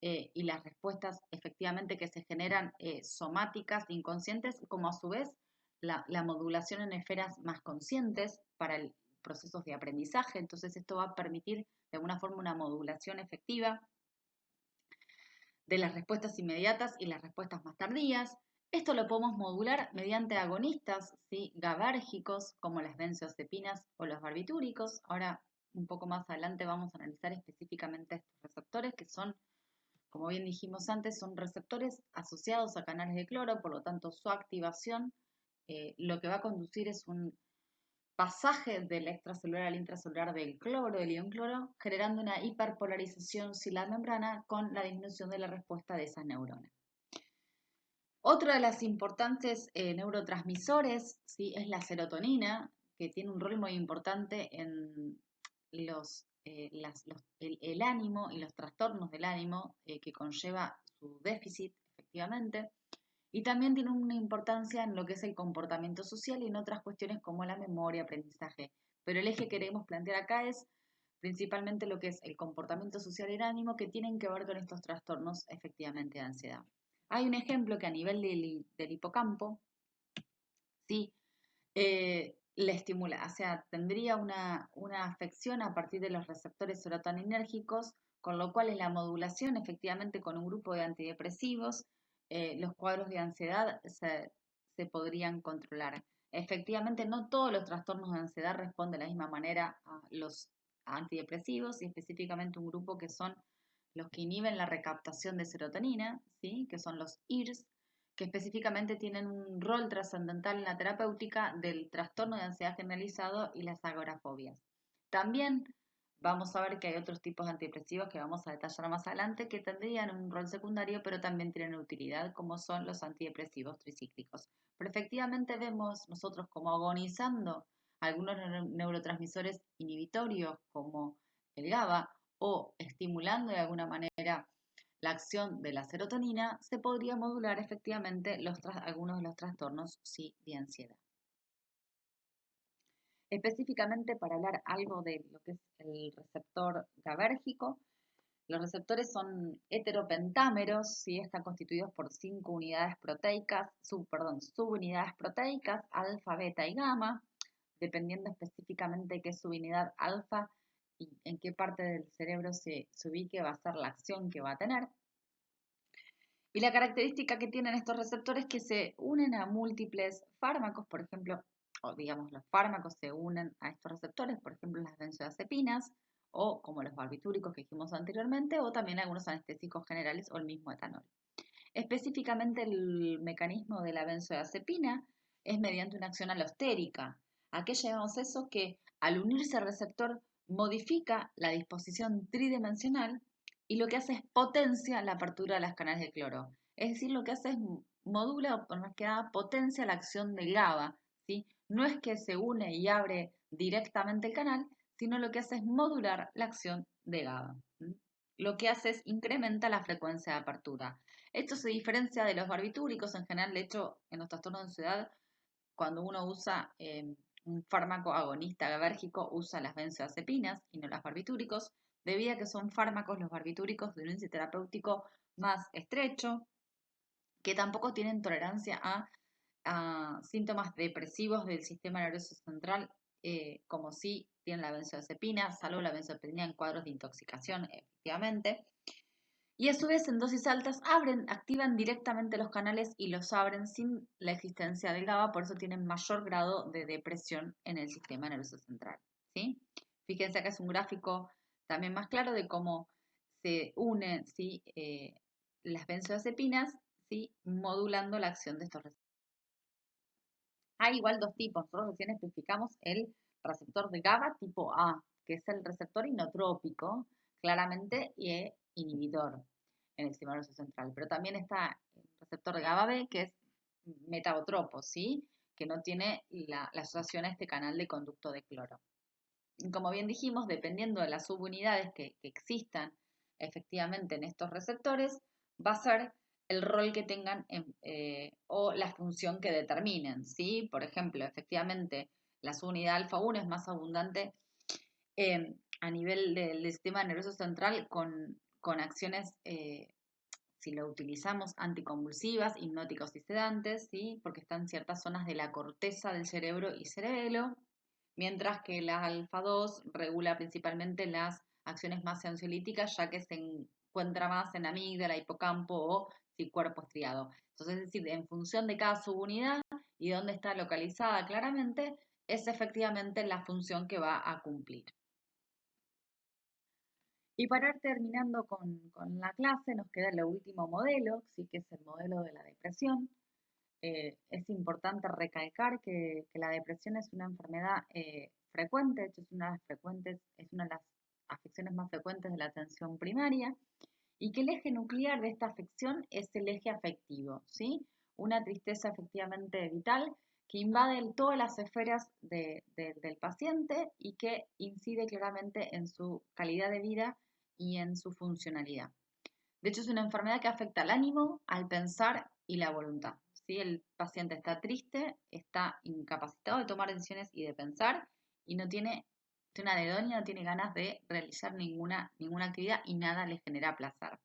Y las respuestas efectivamente que se generan somáticas, inconscientes, como a su vez la modulación en esferas más conscientes para procesos de aprendizaje. Entonces esto va a permitir de alguna forma una modulación efectiva de las respuestas inmediatas y las respuestas más tardías. Esto lo podemos modular mediante agonistas, ¿sí? GABAérgicos como las benzodiazepinas o los barbitúricos. Ahora, un poco más adelante vamos a analizar específicamente estos receptores que son, como bien dijimos antes, son receptores asociados a canales de cloro, por lo tanto su activación lo que va a conducir es un pasaje del extracelular al intracelular del cloro, del ion cloro, generando una hiperpolarización sin la membrana con la disminución de la respuesta de esas neuronas. Otro de los importantes neurotransmisores, ¿sí? Es la serotonina, que tiene un rol muy importante en el ánimo y los trastornos del ánimo que conlleva su déficit, efectivamente. Y también tiene una importancia en lo que es el comportamiento social y en otras cuestiones como la memoria, aprendizaje. Pero el eje que queremos plantear acá es principalmente lo que es el comportamiento social y el ánimo que tienen que ver con estos trastornos efectivamente de ansiedad. Hay un ejemplo que a nivel del hipocampo, ¿sí? Le estimula, o sea, tendría una afección a partir de los receptores serotoninérgicos, con lo cual en la modulación efectivamente con un grupo de antidepresivos, los cuadros de ansiedad se podrían controlar. Efectivamente, no todos los trastornos de ansiedad responden de la misma manera a los antidepresivos y específicamente un grupo que son los que inhiben la recaptación de serotonina, ¿sí? Que son los IRS, que específicamente tienen un rol trascendental en la terapéutica del trastorno de ansiedad generalizado y las agorafobias. También vamos a ver que hay otros tipos de antidepresivos que vamos a detallar más adelante que tendrían un rol secundario, pero también tienen utilidad, como son los antidepresivos tricíclicos. Pero efectivamente vemos nosotros como agonizando algunos neurotransmisores inhibitorios como el GABA o estimulando de alguna manera la acción de la serotonina, se podría modular efectivamente algunos de los trastornos sí, de ansiedad. Específicamente para hablar algo de lo que es el receptor GABAérgico, los receptores son heteropentámeros, ¿sí? Están constituidos por 5 unidades proteicas, subunidades proteicas, alfa, beta y gamma, dependiendo específicamente de qué subunidad alfa y en qué parte del cerebro se ubique, va a ser la acción que va a tener. Y la característica que tienen estos receptores es que se unen a múltiples fármacos, por ejemplo, o digamos los fármacos se unen a estos receptores, por ejemplo las benzodiazepinas, o como los barbitúricos que dijimos anteriormente, o también algunos anestésicos generales o el mismo etanol. Específicamente el mecanismo de la benzodiazepina es mediante una acción alostérica. ¿A qué llevamos eso? Que al unirse al receptor modifica la disposición tridimensional y lo que hace es potencia la apertura de las canales de cloro. Es decir, lo que hace es modula o más que nada potencia la acción del GABA, ¿sí? No es que se une y abre directamente el canal, sino lo que hace es modular la acción de GABA. Lo que hace es incrementa la frecuencia de apertura. Esto se diferencia de los barbitúricos. En general, de hecho, en los trastornos de ansiedad, cuando uno usa un fármaco agonista gabérgico, usa las benzodiazepinas y no los barbitúricos, debido a que son fármacos, los barbitúricos, de un índice terapéutico más estrecho, que tampoco tienen tolerancia a síntomas depresivos del sistema nervioso central, como si tienen la benzodiazepina, salvo la benzodiazepina en cuadros de intoxicación, efectivamente. Y a su vez en dosis altas activan directamente los canales y los abren sin la existencia del GABA, por eso tienen mayor grado de depresión en el sistema nervioso central. ¿Sí? Fíjense acá es un gráfico también más claro de cómo se unen, ¿sí? Las benzodiazepinas, ¿sí? Modulando la acción de estos receptores. Hay igual dos tipos, nosotros recién especificamos el receptor de GABA tipo A, que es el receptor inotrópico, claramente inhibidor en el sistema nervioso central. Pero también está el receptor de GABA B, que es metabotropo, ¿sí? Que no tiene la asociación a este canal de conducto de cloro. Y como bien dijimos, dependiendo de las subunidades que existan efectivamente en estos receptores, va a ser el rol que tengan o la función que determinen, ¿sí? Por ejemplo, efectivamente, la subunidad alfa 1 es más abundante a nivel del sistema nervioso central con acciones, si lo utilizamos, anticonvulsivas, hipnóticos y sedantes, ¿sí? Porque están en ciertas zonas de la corteza del cerebro y cerebelo, mientras que la alfa 2 regula principalmente las acciones más ansiolíticas, ya que se encuentra más en amígdala, hipocampo o cuerpo estriado. Entonces, es decir, en función de cada subunidad y dónde está localizada claramente, es efectivamente la función que va a cumplir. Y para ir terminando con la clase, nos queda el último modelo, ¿sí? Que es el modelo de la depresión. Es importante recalcar que la depresión es una enfermedad frecuente, de hecho es una de las afecciones más frecuentes de la atención primaria, y que el eje nuclear de esta afección es el eje afectivo, ¿sí? Una tristeza efectivamente vital que invade todas las esferas del paciente y que incide claramente en su calidad de vida y en su funcionalidad. De hecho, es una enfermedad que afecta al ánimo, al pensar y la voluntad. ¿Sí? El paciente está triste, está incapacitado de tomar decisiones y de pensar y no tiene una anedonia, no tiene ganas de realizar ninguna actividad y nada le genera placer.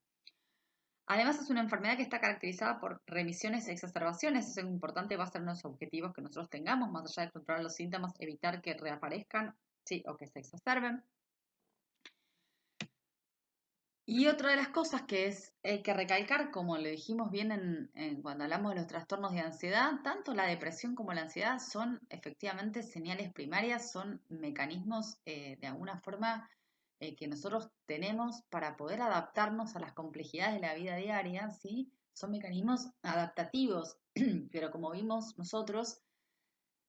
Además, es una enfermedad que está caracterizada por remisiones y exacerbaciones. Eso es importante, va a ser uno de los objetivos que nosotros tengamos, más allá de controlar los síntomas, evitar que reaparezcan, ¿sí? O que se exacerben. Y otra de las cosas que hay que recalcar, como le dijimos bien cuando hablamos de los trastornos de ansiedad, tanto la depresión como la ansiedad son efectivamente señales primarias, son mecanismos de alguna forma que nosotros tenemos para poder adaptarnos a las complejidades de la vida diaria, ¿sí? Son mecanismos adaptativos, pero como vimos nosotros,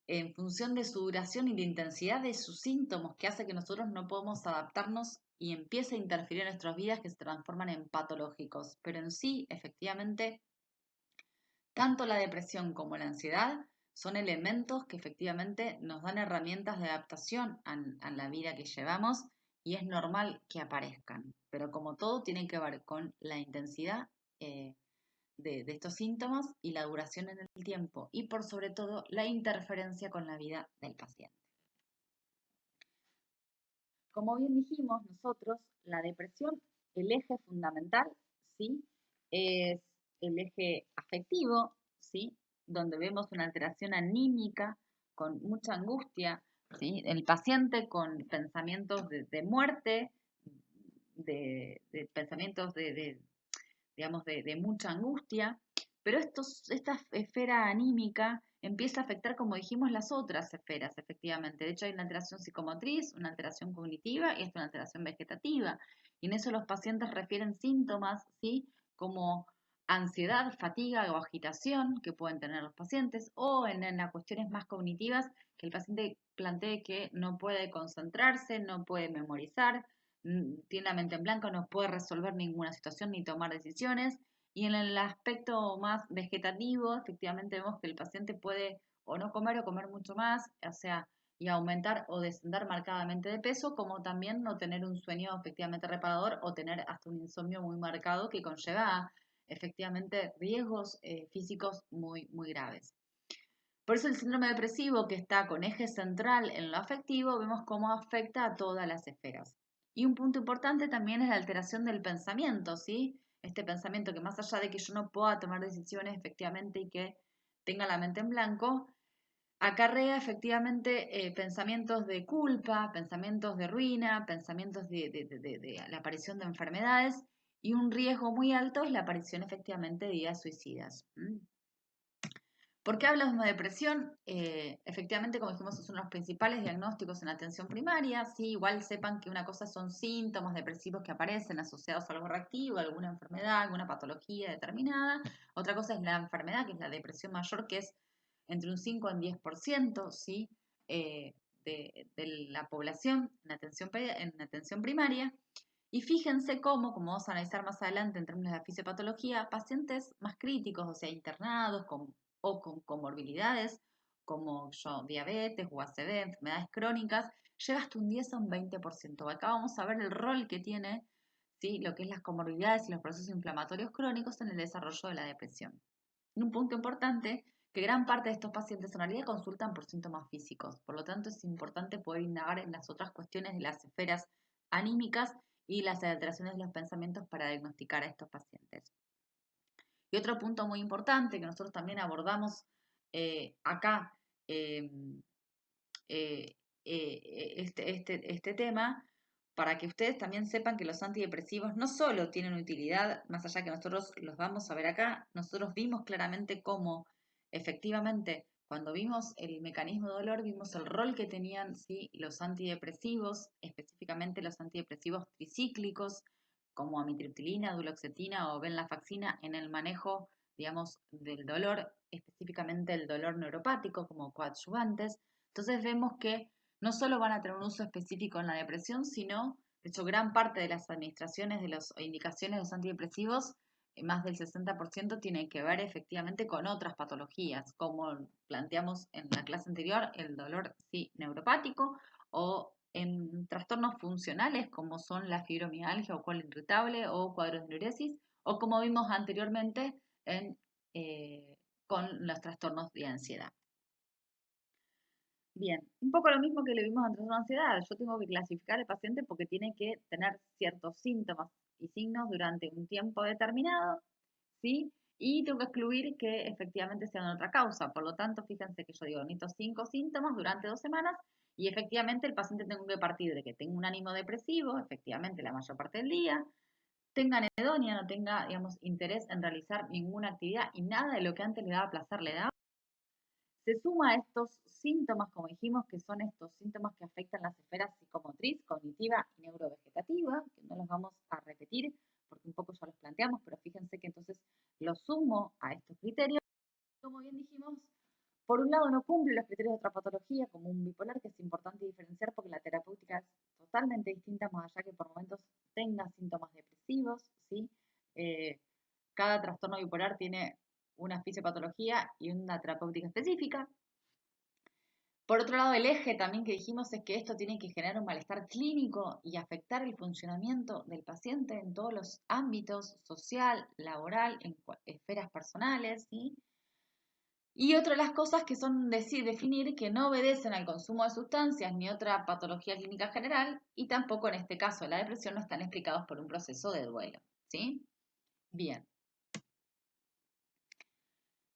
en función de su duración y de intensidad de sus síntomas, que hace que nosotros no podamos adaptarnos y empiece a interferir en nuestras vidas que se transforman en patológicos. Pero en sí, efectivamente, tanto la depresión como la ansiedad son elementos que efectivamente nos dan herramientas de adaptación a la vida que llevamos y es normal que aparezcan. Pero como todo, tiene que ver con la intensidad de estos síntomas y la duración en el tiempo y por sobre todo la interferencia con la vida del paciente. Como bien dijimos nosotros, la depresión, el eje fundamental, ¿sí? Es el eje afectivo, ¿sí? Donde vemos una alteración anímica con mucha angustia, ¿sí? El paciente con pensamientos de muerte, de pensamientos digamos, de mucha angustia, pero esta esfera anímica empieza a afectar, como dijimos, las otras esferas, efectivamente. De hecho, hay una alteración psicomotriz, una alteración cognitiva y esta una alteración vegetativa. Y en eso los pacientes refieren síntomas, ¿sí? Como ansiedad, fatiga o agitación que pueden tener los pacientes, o en las cuestiones más cognitivas, que el paciente plantee que no puede concentrarse, no puede memorizar, tiene la mente en blanco, no puede resolver ninguna situación ni tomar decisiones. Y en el aspecto más vegetativo, efectivamente vemos que el paciente puede o no comer o comer mucho más, o sea, y aumentar o descender marcadamente de peso, como también no tener un sueño efectivamente reparador o tener hasta un insomnio muy marcado que conlleva efectivamente riesgos físicos muy, muy graves. Por eso el síndrome depresivo, que está con eje central en lo afectivo, vemos cómo afecta a todas las esferas. Y un punto importante también es la alteración del pensamiento, ¿sí? Este pensamiento que más allá de que yo no pueda tomar decisiones efectivamente y que tenga la mente en blanco, acarrea efectivamente pensamientos de culpa, pensamientos de ruina, pensamientos de la aparición de enfermedades y un riesgo muy alto es la aparición efectivamente de ideas suicidas. ¿Por qué hablamos de depresión? Efectivamente, como dijimos, son los principales diagnósticos en atención primaria. Sí, igual sepan que una cosa son síntomas depresivos que aparecen asociados a algo reactivo, alguna enfermedad, alguna patología determinada. Otra cosa es la enfermedad, que es la depresión mayor, que es entre un 5 y un 10%, ¿sí? De la población en atención primaria. Y fíjense cómo, como vamos a analizar más adelante en términos de la fisiopatología, pacientes más críticos, o sea, internados o con comorbilidades como diabetes o ACV, enfermedades crónicas, llega hasta un 10 a un 20%. Acá vamos a ver el rol que tiene, ¿sí? Lo que es las comorbilidades y los procesos inflamatorios crónicos en el desarrollo de la depresión. Y un punto importante, que gran parte de estos pacientes en realidad consultan por síntomas físicos, por lo tanto es importante poder indagar en las otras cuestiones de las esferas anímicas y las alteraciones de los pensamientos para diagnosticar a estos pacientes. Y otro punto muy importante que nosotros también abordamos acá, eh, eh, este tema, para que ustedes también sepan que los antidepresivos no solo tienen utilidad, más allá que nosotros los vamos a ver acá, nosotros vimos claramente cómo efectivamente cuando vimos el mecanismo de dolor, vimos el rol que tenían ¿sí? Los antidepresivos, específicamente los antidepresivos tricíclicos, como amitriptilina, duloxetina o venlafaxina en el manejo, digamos, del dolor, específicamente el dolor neuropático como coadyuvantes. Entonces vemos que no solo van a tener un uso específico en la depresión, sino, de hecho, gran parte de las administraciones de las indicaciones de los antidepresivos, más del 60% tienen que ver efectivamente con otras patologías, como planteamos en la clase anterior, el dolor sí, neuropático o en trastornos funcionales como son la fibromialgia o colon irritable o cuadros de enuresis, o como vimos anteriormente con los trastornos de ansiedad. Bien, un poco lo mismo que le vimos antes de una ansiedad. Yo tengo que clasificar al paciente porque tiene que tener ciertos síntomas y signos durante un tiempo determinado, ¿sí? Y tengo que excluir que efectivamente sea otra causa. Por lo tanto, fíjense que yo digo, necesito 5 síntomas durante 2 semanas y efectivamente el paciente tengo que partir de que tenga un ánimo depresivo, efectivamente la mayor parte del día, tenga anedonia, no tenga, digamos, interés en realizar ninguna actividad y nada de lo que antes le daba placer le da. Se suma a estos síntomas, como dijimos, que son estos síntomas que afectan las esferas psicomotriz, cognitiva y neurovegetativa, que no los vamos a repetir porque un poco ya los planteamos, pero fíjense que entonces los sumo a estos criterios. Como bien dijimos, por un lado no cumple los criterios de otra patología, como un bipolar, que es importante diferenciar porque la terapéutica es totalmente distinta, más allá que por momentos tenga síntomas depresivos, ¿sí? Cada trastorno bipolar tiene una fisiopatología y una terapéutica específica. Por otro lado, el eje también que dijimos es que esto tiene que generar un malestar clínico y afectar el funcionamiento del paciente en todos los ámbitos, social, laboral, en esferas personales, ¿sí? Y otra de las cosas que son definir que no obedecen al consumo de sustancias ni otra patología clínica general y tampoco en este caso la depresión no están explicados por un proceso de duelo, ¿sí? Bien.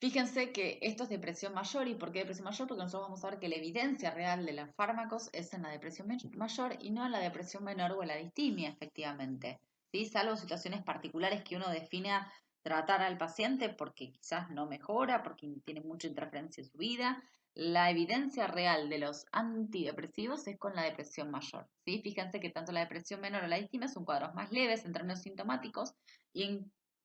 Fíjense que esto es depresión mayor. ¿Y por qué depresión mayor? Porque nosotros vamos a ver que la evidencia real de los fármacos es en la depresión mayor y no en la depresión menor o en la distimia, efectivamente. ¿Sí? Salvo situaciones particulares que uno defina tratar al paciente porque quizás no mejora, porque tiene mucha interferencia en su vida. La evidencia real de los antidepresivos es con la depresión mayor. ¿Sí? Fíjense que tanto la depresión menor o la distimia son cuadros más leves en términos sintomáticos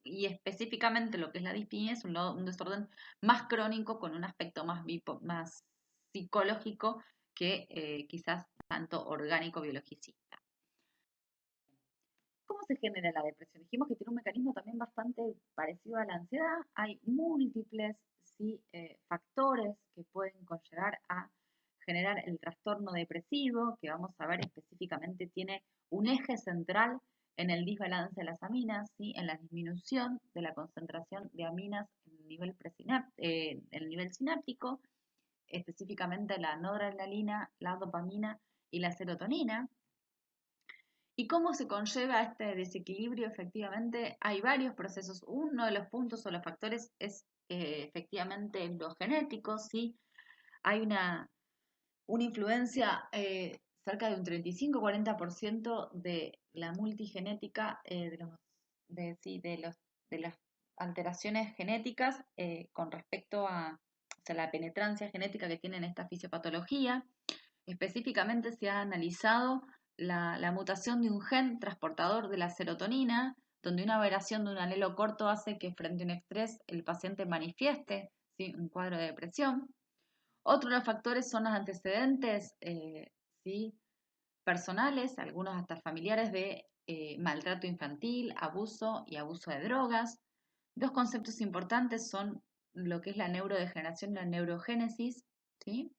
y específicamente lo que es la dispinea es un desorden más crónico con un aspecto más psicológico que quizás tanto orgánico biologicista. ¿Cómo se genera la depresión? Dijimos que tiene un mecanismo también bastante parecido a la ansiedad. Hay múltiples ¿sí? Factores que pueden conllevar a generar el trastorno depresivo, que vamos a ver específicamente tiene un eje central en el desbalance de las aminas, ¿sí? En la disminución de la concentración de aminas en el nivel sináptico, específicamente la noradrenalina, la dopamina y la serotonina. ¿Y cómo se conlleva este desequilibrio? Efectivamente, hay varios procesos. Uno de los puntos o los factores es efectivamente los genéticos, ¿sí? Hay una influencia cerca de un 35-40% de la multigenética, de las alteraciones genéticas con respecto a o sea, la penetrancia genética que tienen esta fisiopatología. Específicamente se ha analizado la mutación de un gen transportador de la serotonina, donde una variación de un alelo corto hace que frente a un estrés el paciente manifieste, ¿sí? Un cuadro de depresión. Otro de los factores son los antecedentes ¿sí? Personales, algunos hasta familiares de maltrato infantil, abuso y abuso de drogas. Dos conceptos importantes son lo que es la neurodegeneración y la neurogénesis, ¿sí?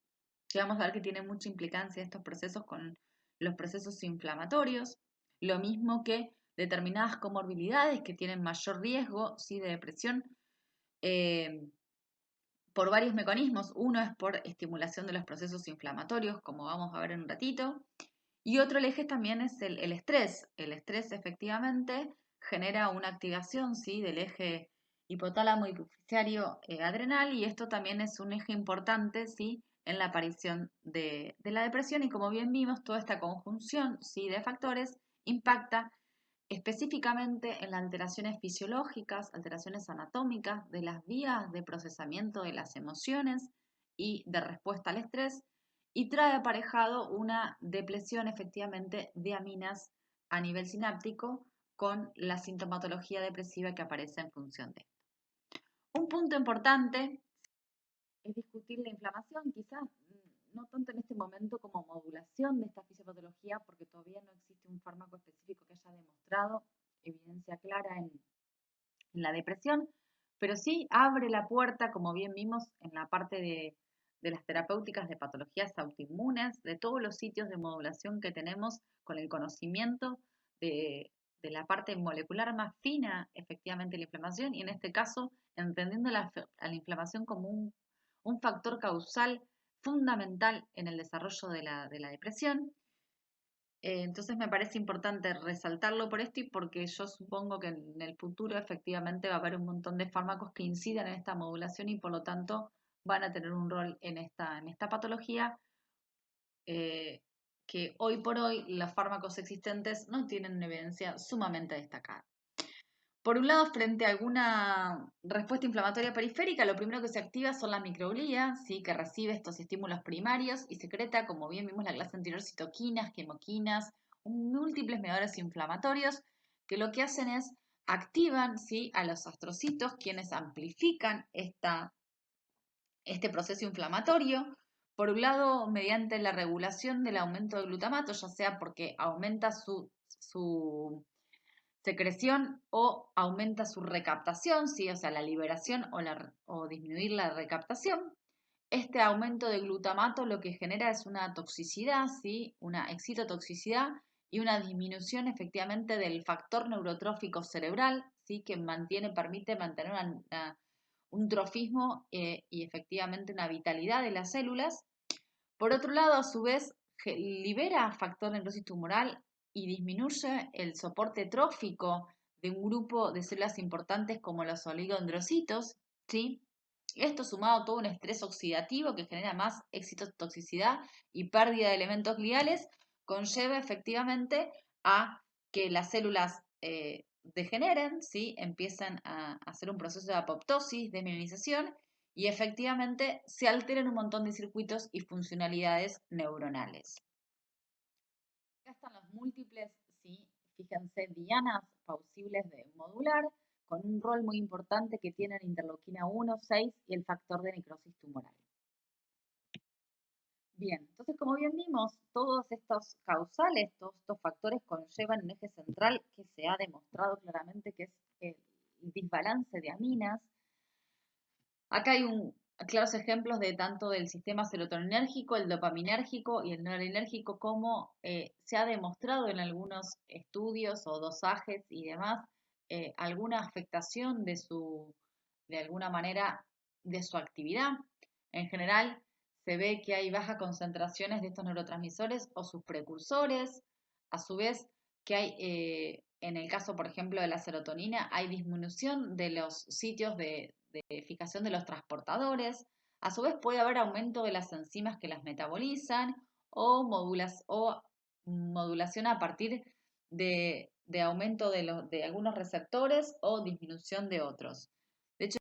Que vamos a ver que tiene mucha implicancia estos procesos con los procesos inflamatorios, lo mismo que determinadas comorbilidades que tienen mayor riesgo ¿sí? de depresión eh, por varios mecanismos. Uno es por estimulación de los procesos inflamatorios, como vamos a ver en un ratito, y otro eje también es el estrés. El estrés efectivamente genera una activación ¿sí? del eje hipotálamo hipoficiario adrenal y esto también es un eje importante ¿sí? en la aparición de la depresión y como bien vimos toda esta conjunción ¿sí? de factores impacta específicamente en las alteraciones fisiológicas, alteraciones anatómicas de las vías de procesamiento de las emociones y de respuesta al estrés y trae aparejado una depresión efectivamente de aminas a nivel sináptico con la sintomatología depresiva que aparece en función de esto. Un punto importante es discutir la inflamación, quizás no tanto en este momento como modulación de esta fisiopatología, porque todavía no existe un fármaco específico que haya demostrado evidencia clara en la depresión, pero sí abre la puerta, como bien vimos en la parte de las terapéuticas de patologías autoinmunes, de todos los sitios de modulación que tenemos con el conocimiento de la parte molecular más fina, efectivamente, la inflamación, y en este caso, entendiendo a la inflamación como un factor causal fundamental en el desarrollo de la depresión. Entonces me parece importante resaltarlo por esto y porque yo supongo que en el futuro efectivamente va a haber un montón de fármacos que incidan en esta modulación y por lo tanto van a tener un rol en esta patología eh, que hoy por hoy los fármacos existentes no tienen una evidencia sumamente destacada. Por un lado, frente a alguna respuesta inflamatoria periférica, lo primero que se activa son las microglías, ¿sí? Que recibe estos estímulos primarios y secreta, como bien vimos en la clase anterior, citoquinas, quimoquinas, múltiples mediadores inflamatorios, que lo que hacen es activan ¿sí? a los astrocitos, quienes amplifican este proceso inflamatorio. Por un lado, mediante la regulación del aumento de glutamato, ya sea porque aumenta su secreción o aumenta su recaptación, ¿sí? O sea, la liberación o disminuir la recaptación. Este aumento de glutamato lo que genera es una toxicidad, ¿sí? Una excitotoxicidad y una disminución efectivamente del factor neurotrófico cerebral, ¿sí? Que permite mantener un trofismo y efectivamente una vitalidad de las células. Por otro lado, a su vez, libera factor necrosis tumoral y disminuye el soporte trófico de un grupo de células importantes como los oligodendrocitos, ¿sí? Esto sumado a todo un estrés oxidativo que genera más excitotoxicidad y pérdida de elementos gliales, conlleva efectivamente a que las células degeneren, ¿sí? Empiezan a hacer un proceso de apoptosis, desmielinización, y efectivamente se alteran un montón de circuitos y funcionalidades neuronales. Acá están los múltiples, ¿sí? Fíjense, dianas plausibles de modular, con un rol muy importante que tienen interleuquina 1, 6 y el factor de necrosis tumoral. Bien, entonces como bien vimos, todos estos causales, todos estos factores conllevan un eje central que se ha demostrado claramente que es el desbalance de aminas. Acá hay claros ejemplos de tanto del sistema serotoninérgico, el dopaminérgico y el noradrenérgico, como se ha demostrado en algunos estudios o dosajes y demás, alguna afectación de alguna manera, de su actividad. En general, se ve que hay bajas concentraciones de estos neurotransmisores o sus precursores. A su vez, que hay, en el caso, por ejemplo, de la serotonina, hay disminución de los sitios de fijación de los transportadores. A su vez, puede haber aumento de las enzimas que las metabolizan o, modulación a partir de aumento de algunos receptores o disminución de otros. De hecho,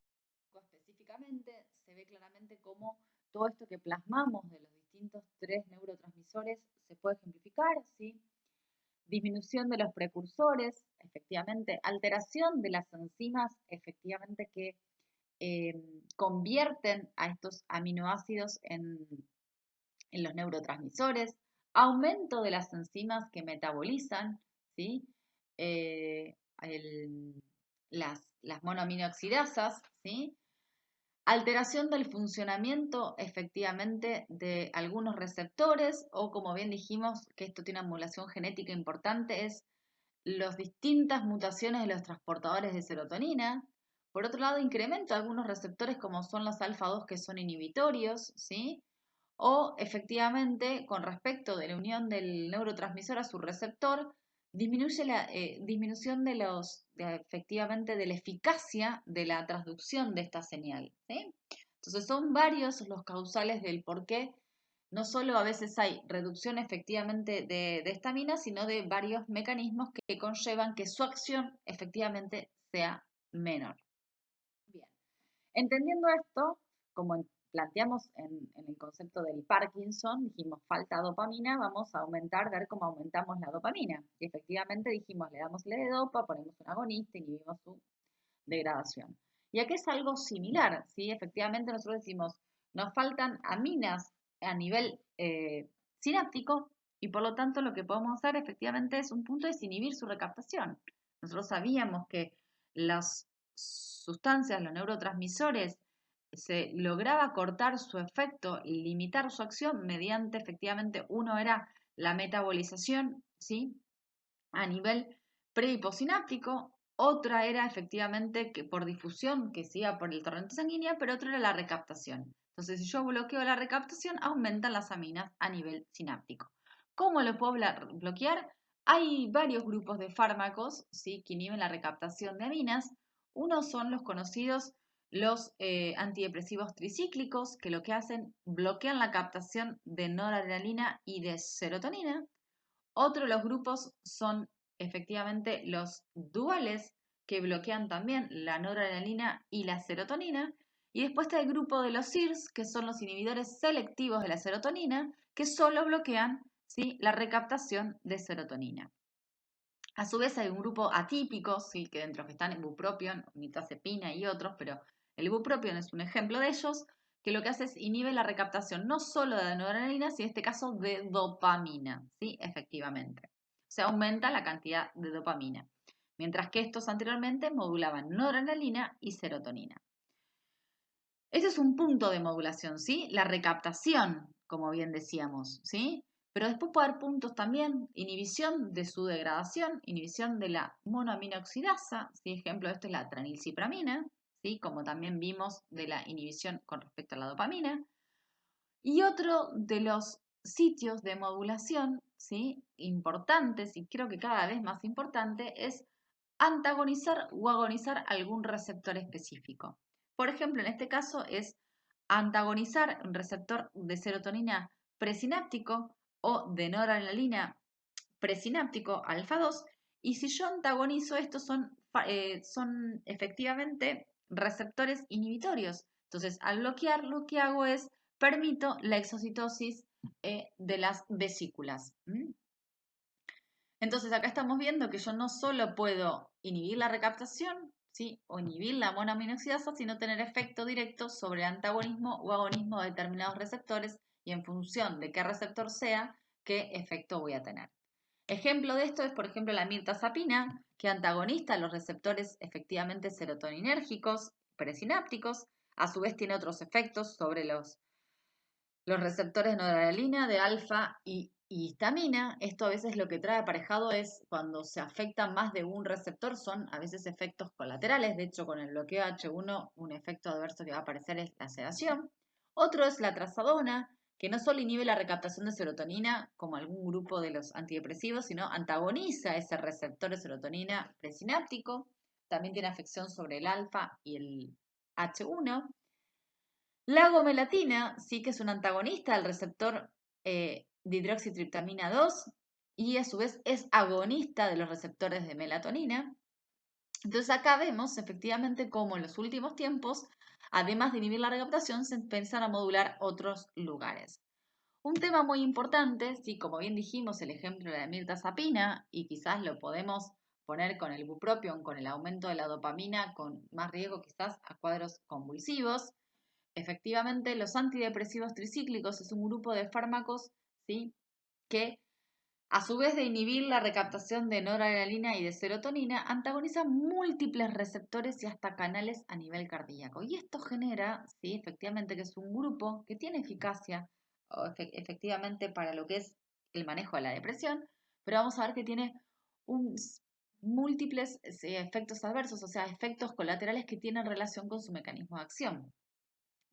específicamente se ve claramente cómo todo esto que plasmamos de los distintos tres neurotransmisores se puede ejemplificar, ¿sí? Disminución de los precursores, efectivamente, alteración de las enzimas, efectivamente, que convierten a estos aminoácidos en los neurotransmisores, aumento de las enzimas que metabolizan, ¿sí? Las monoaminoxidasas, ¿sí? Alteración del funcionamiento efectivamente de algunos receptores o, como bien dijimos, que esto tiene una modulación genética importante, es las distintas mutaciones de los transportadores de serotonina. Por otro lado, incremento algunos receptores como son los alfa-2 que son inhibitorios, ¿sí? O efectivamente, con respecto de la unión del neurotransmisor a su receptor, disminuye la disminución efectivamente de la eficacia de la transducción de esta señal, ¿sí? Entonces son varios los causales del por qué no solo a veces hay reducción efectivamente de esta mina, sino de varios mecanismos que conllevan que su acción efectivamente sea menor. Bien, entendiendo esto, como planteamos en el concepto del Parkinson, dijimos falta dopamina, vamos a aumentar, ver cómo aumentamos la dopamina. Y efectivamente dijimos, le damos levodopa, ponemos un agonista, inhibimos su degradación. Y aquí es algo similar, ¿sí? Efectivamente nosotros decimos, nos faltan aminas a nivel sináptico y por lo tanto lo que podemos hacer efectivamente es un punto es inhibir su recaptación. Nosotros sabíamos que las sustancias, los neurotransmisores, se lograba cortar su efecto y limitar su acción mediante efectivamente uno era la metabolización, ¿sí? A nivel pre y postsináptico, otra era efectivamente que por difusión que se iba por el torrente sanguíneo, pero otra era la recaptación. Entonces, si yo bloqueo la recaptación, aumentan las aminas a nivel sináptico. ¿Cómo lo puedo bloquear? Hay varios grupos de fármacos, ¿sí? Que inhiben la recaptación de aminas. Unos son los conocidos los antidepresivos tricíclicos, que lo que hacen, bloquean la captación de noradrenalina y de serotonina. Otro de los grupos son efectivamente los duales, que bloquean también la noradrenalina y la serotonina. Y después está el grupo de los SIRS, que son los inhibidores selectivos de la serotonina, que solo bloquean, ¿sí?, la recaptación de serotonina. A su vez hay un grupo atípico, ¿sí?, que dentro que están el bupropion, mirtazapina y otros, pero el bupropion es un ejemplo de ellos, que lo que hace es inhibe la recaptación no solo de noradrenalina, sino en este caso de dopamina, ¿sí? Efectivamente. O sea, aumenta la cantidad de dopamina. Mientras que estos anteriormente modulaban noradrenalina y serotonina. Ese es un punto de modulación, ¿sí? La recaptación, como bien decíamos, ¿sí? Pero después puede haber puntos también, inhibición de su degradación, inhibición de la monoaminoxidasa, ¿sí? Ejemplo de esto es la tranilcipramina, ¿sí? Como también vimos de la inhibición con respecto a la dopamina. Y otro de los sitios de modulación, ¿sí?, importantes y creo que cada vez más importante es antagonizar o agonizar algún receptor específico. Por ejemplo, en este caso es antagonizar un receptor de serotonina presináptico o de noradrenalina presináptico alfa 2, y si yo antagonizo estos son efectivamente receptores inhibitorios. Entonces, al bloquear, lo que hago es permito la exocitosis de las vesículas. Entonces, acá estamos viendo que yo no solo puedo inhibir la recaptación, ¿sí? O inhibir la monoaminoxidasa, sino tener efecto directo sobre el antagonismo o agonismo de determinados receptores, y en función de qué receptor sea, qué efecto voy a tener. Ejemplo de esto es, por ejemplo, la mirtazapina, que antagoniza los receptores efectivamente serotoninérgicos, presinápticos. A su vez tiene otros efectos sobre los receptores de noradrenalina, de alfa y histamina. Esto a veces lo que trae aparejado es cuando se afecta más de un receptor, son a veces efectos colaterales. De hecho, con el bloqueo H1, un efecto adverso que va a aparecer es la sedación. Otro es la trazadona, que no solo inhibe la recaptación de serotonina, como algún grupo de los antidepresivos, sino antagoniza ese receptor de serotonina presináptico. También tiene afección sobre el alfa y el H1. La gomelatina sí que es un antagonista del receptor dihidroxitriptamina 2, y a su vez es agonista de los receptores de melatonina. Entonces acá vemos efectivamente cómo en los últimos tiempos, además de inhibir la recaptación, se empiezan a modular otros lugares. Un tema muy importante, sí, como bien dijimos, el ejemplo de la mirtazapina, y quizás lo podemos poner con el bupropion, con el aumento de la dopamina, con más riesgo quizás a cuadros convulsivos. Efectivamente, los antidepresivos tricíclicos es un grupo de fármacos, ¿sí?, que a su vez de inhibir la recaptación de noradrenalina y de serotonina, antagonizan múltiples receptores y hasta canales a nivel cardíaco. Y esto genera, sí, efectivamente, que es un grupo que tiene eficacia efectivamente para lo que es el manejo de la depresión, pero vamos a ver que tiene múltiples efectos adversos, o sea, efectos colaterales que tienen relación con su mecanismo de acción.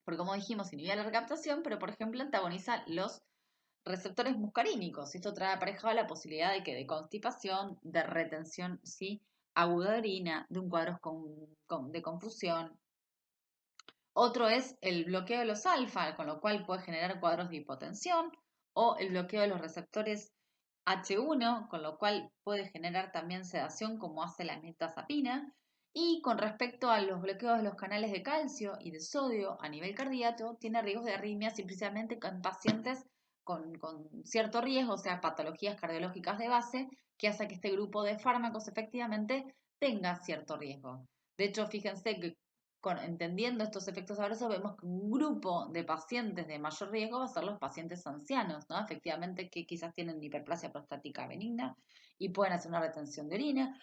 Porque como dijimos, inhibía la recaptación, pero por ejemplo antagoniza los receptores muscarínicos. Esto trae aparejado la posibilidad de constipación, de retención, ¿sí?, aguda de orina, de un cuadro de confusión. Otro es el bloqueo de los alfa, con lo cual puede generar cuadros de hipotensión, o el bloqueo de los receptores H1, con lo cual puede generar también sedación, como hace la mirtazapina. Y con respecto a los bloqueos de los canales de calcio y de sodio a nivel cardíaco, tiene riesgos de arritmias, y precisamente en pacientes con cierto riesgo, o sea, patologías cardiológicas de base, que hace que este grupo de fármacos efectivamente tenga cierto riesgo. De hecho, fíjense que entendiendo estos efectos adversos, vemos que un grupo de pacientes de mayor riesgo va a ser los pacientes ancianos, ¿no? Efectivamente, que quizás tienen hiperplasia prostática benigna y pueden hacer una retención de orina,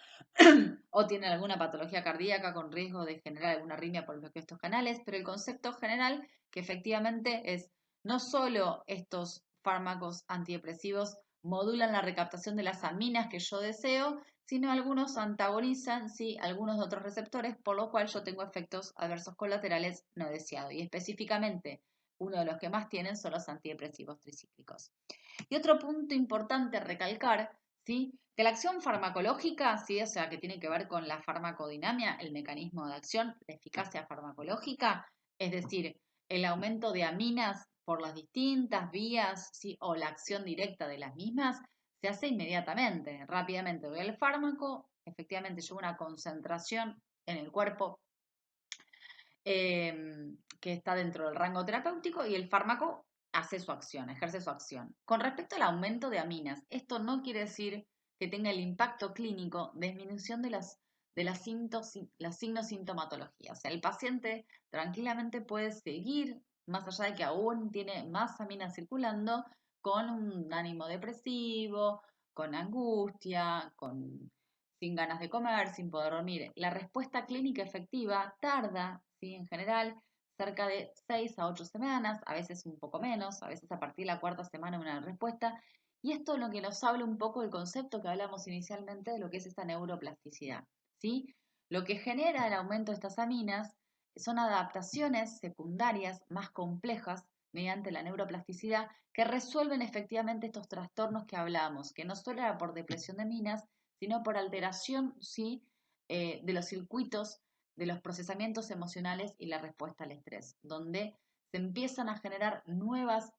o tienen alguna patología cardíaca con riesgo de generar alguna arritmia por el bloqueo de estos canales, pero el concepto general que efectivamente es no solo estos fármacos antidepresivos modulan la recaptación de las aminas que yo deseo, sino algunos antagonizan, ¿sí?, algunos de otros receptores, por lo cual yo tengo efectos adversos colaterales no deseados. Y específicamente, uno de los que más tienen son los antidepresivos tricíclicos. Y otro punto importante a recalcar, ¿sí?, que la acción farmacológica, ¿sí?, o sea, que tiene que ver con la farmacodinamia, el mecanismo de acción, la eficacia farmacológica, es decir, el aumento de aminas por las distintas vías, ¿sí?, o la acción directa de las mismas, se hace inmediatamente, rápidamente. Doy el fármaco, efectivamente lleva una concentración en el cuerpo que está dentro del rango terapéutico, y el fármaco hace su acción, ejerce su acción. Con respecto al aumento de aminas, esto no quiere decir que tenga el impacto clínico de disminución de las signos sintomatología. O sea, el paciente tranquilamente puede seguir, más allá de que aún tiene más aminas circulando, con un ánimo depresivo, con angustia, sin ganas de comer, sin poder dormir. La respuesta clínica efectiva tarda, ¿sí?, en general, cerca de 6 a 8 semanas, a veces un poco menos, a veces a partir de la cuarta semana una respuesta. Y esto es lo que nos habla un poco del concepto que hablamos inicialmente de lo que es esta neuroplasticidad, ¿sí? Lo que genera el aumento de estas aminas son adaptaciones secundarias más complejas mediante la neuroplasticidad, que resuelven efectivamente estos trastornos que hablamos, que no solo era por depresión de aminas, sino por alteración, ¿sí?, de los circuitos de los procesamientos emocionales y la respuesta al estrés, donde se empiezan a generar nuevas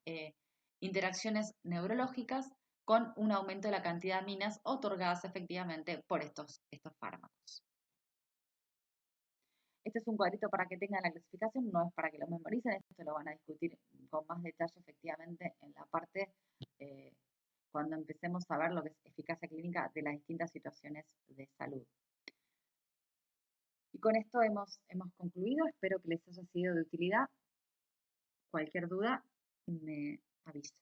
interacciones neurológicas con un aumento de la cantidad de aminas otorgadas efectivamente por estos fármacos. Este es un cuadrito para que tengan la clasificación, no es para que lo memoricen, esto lo van a discutir con más detalle efectivamente en la parte cuando empecemos a ver lo que es eficacia clínica de las distintas situaciones de salud. Y con esto hemos concluido, espero que les haya sido de utilidad. Cualquier duda me avisen.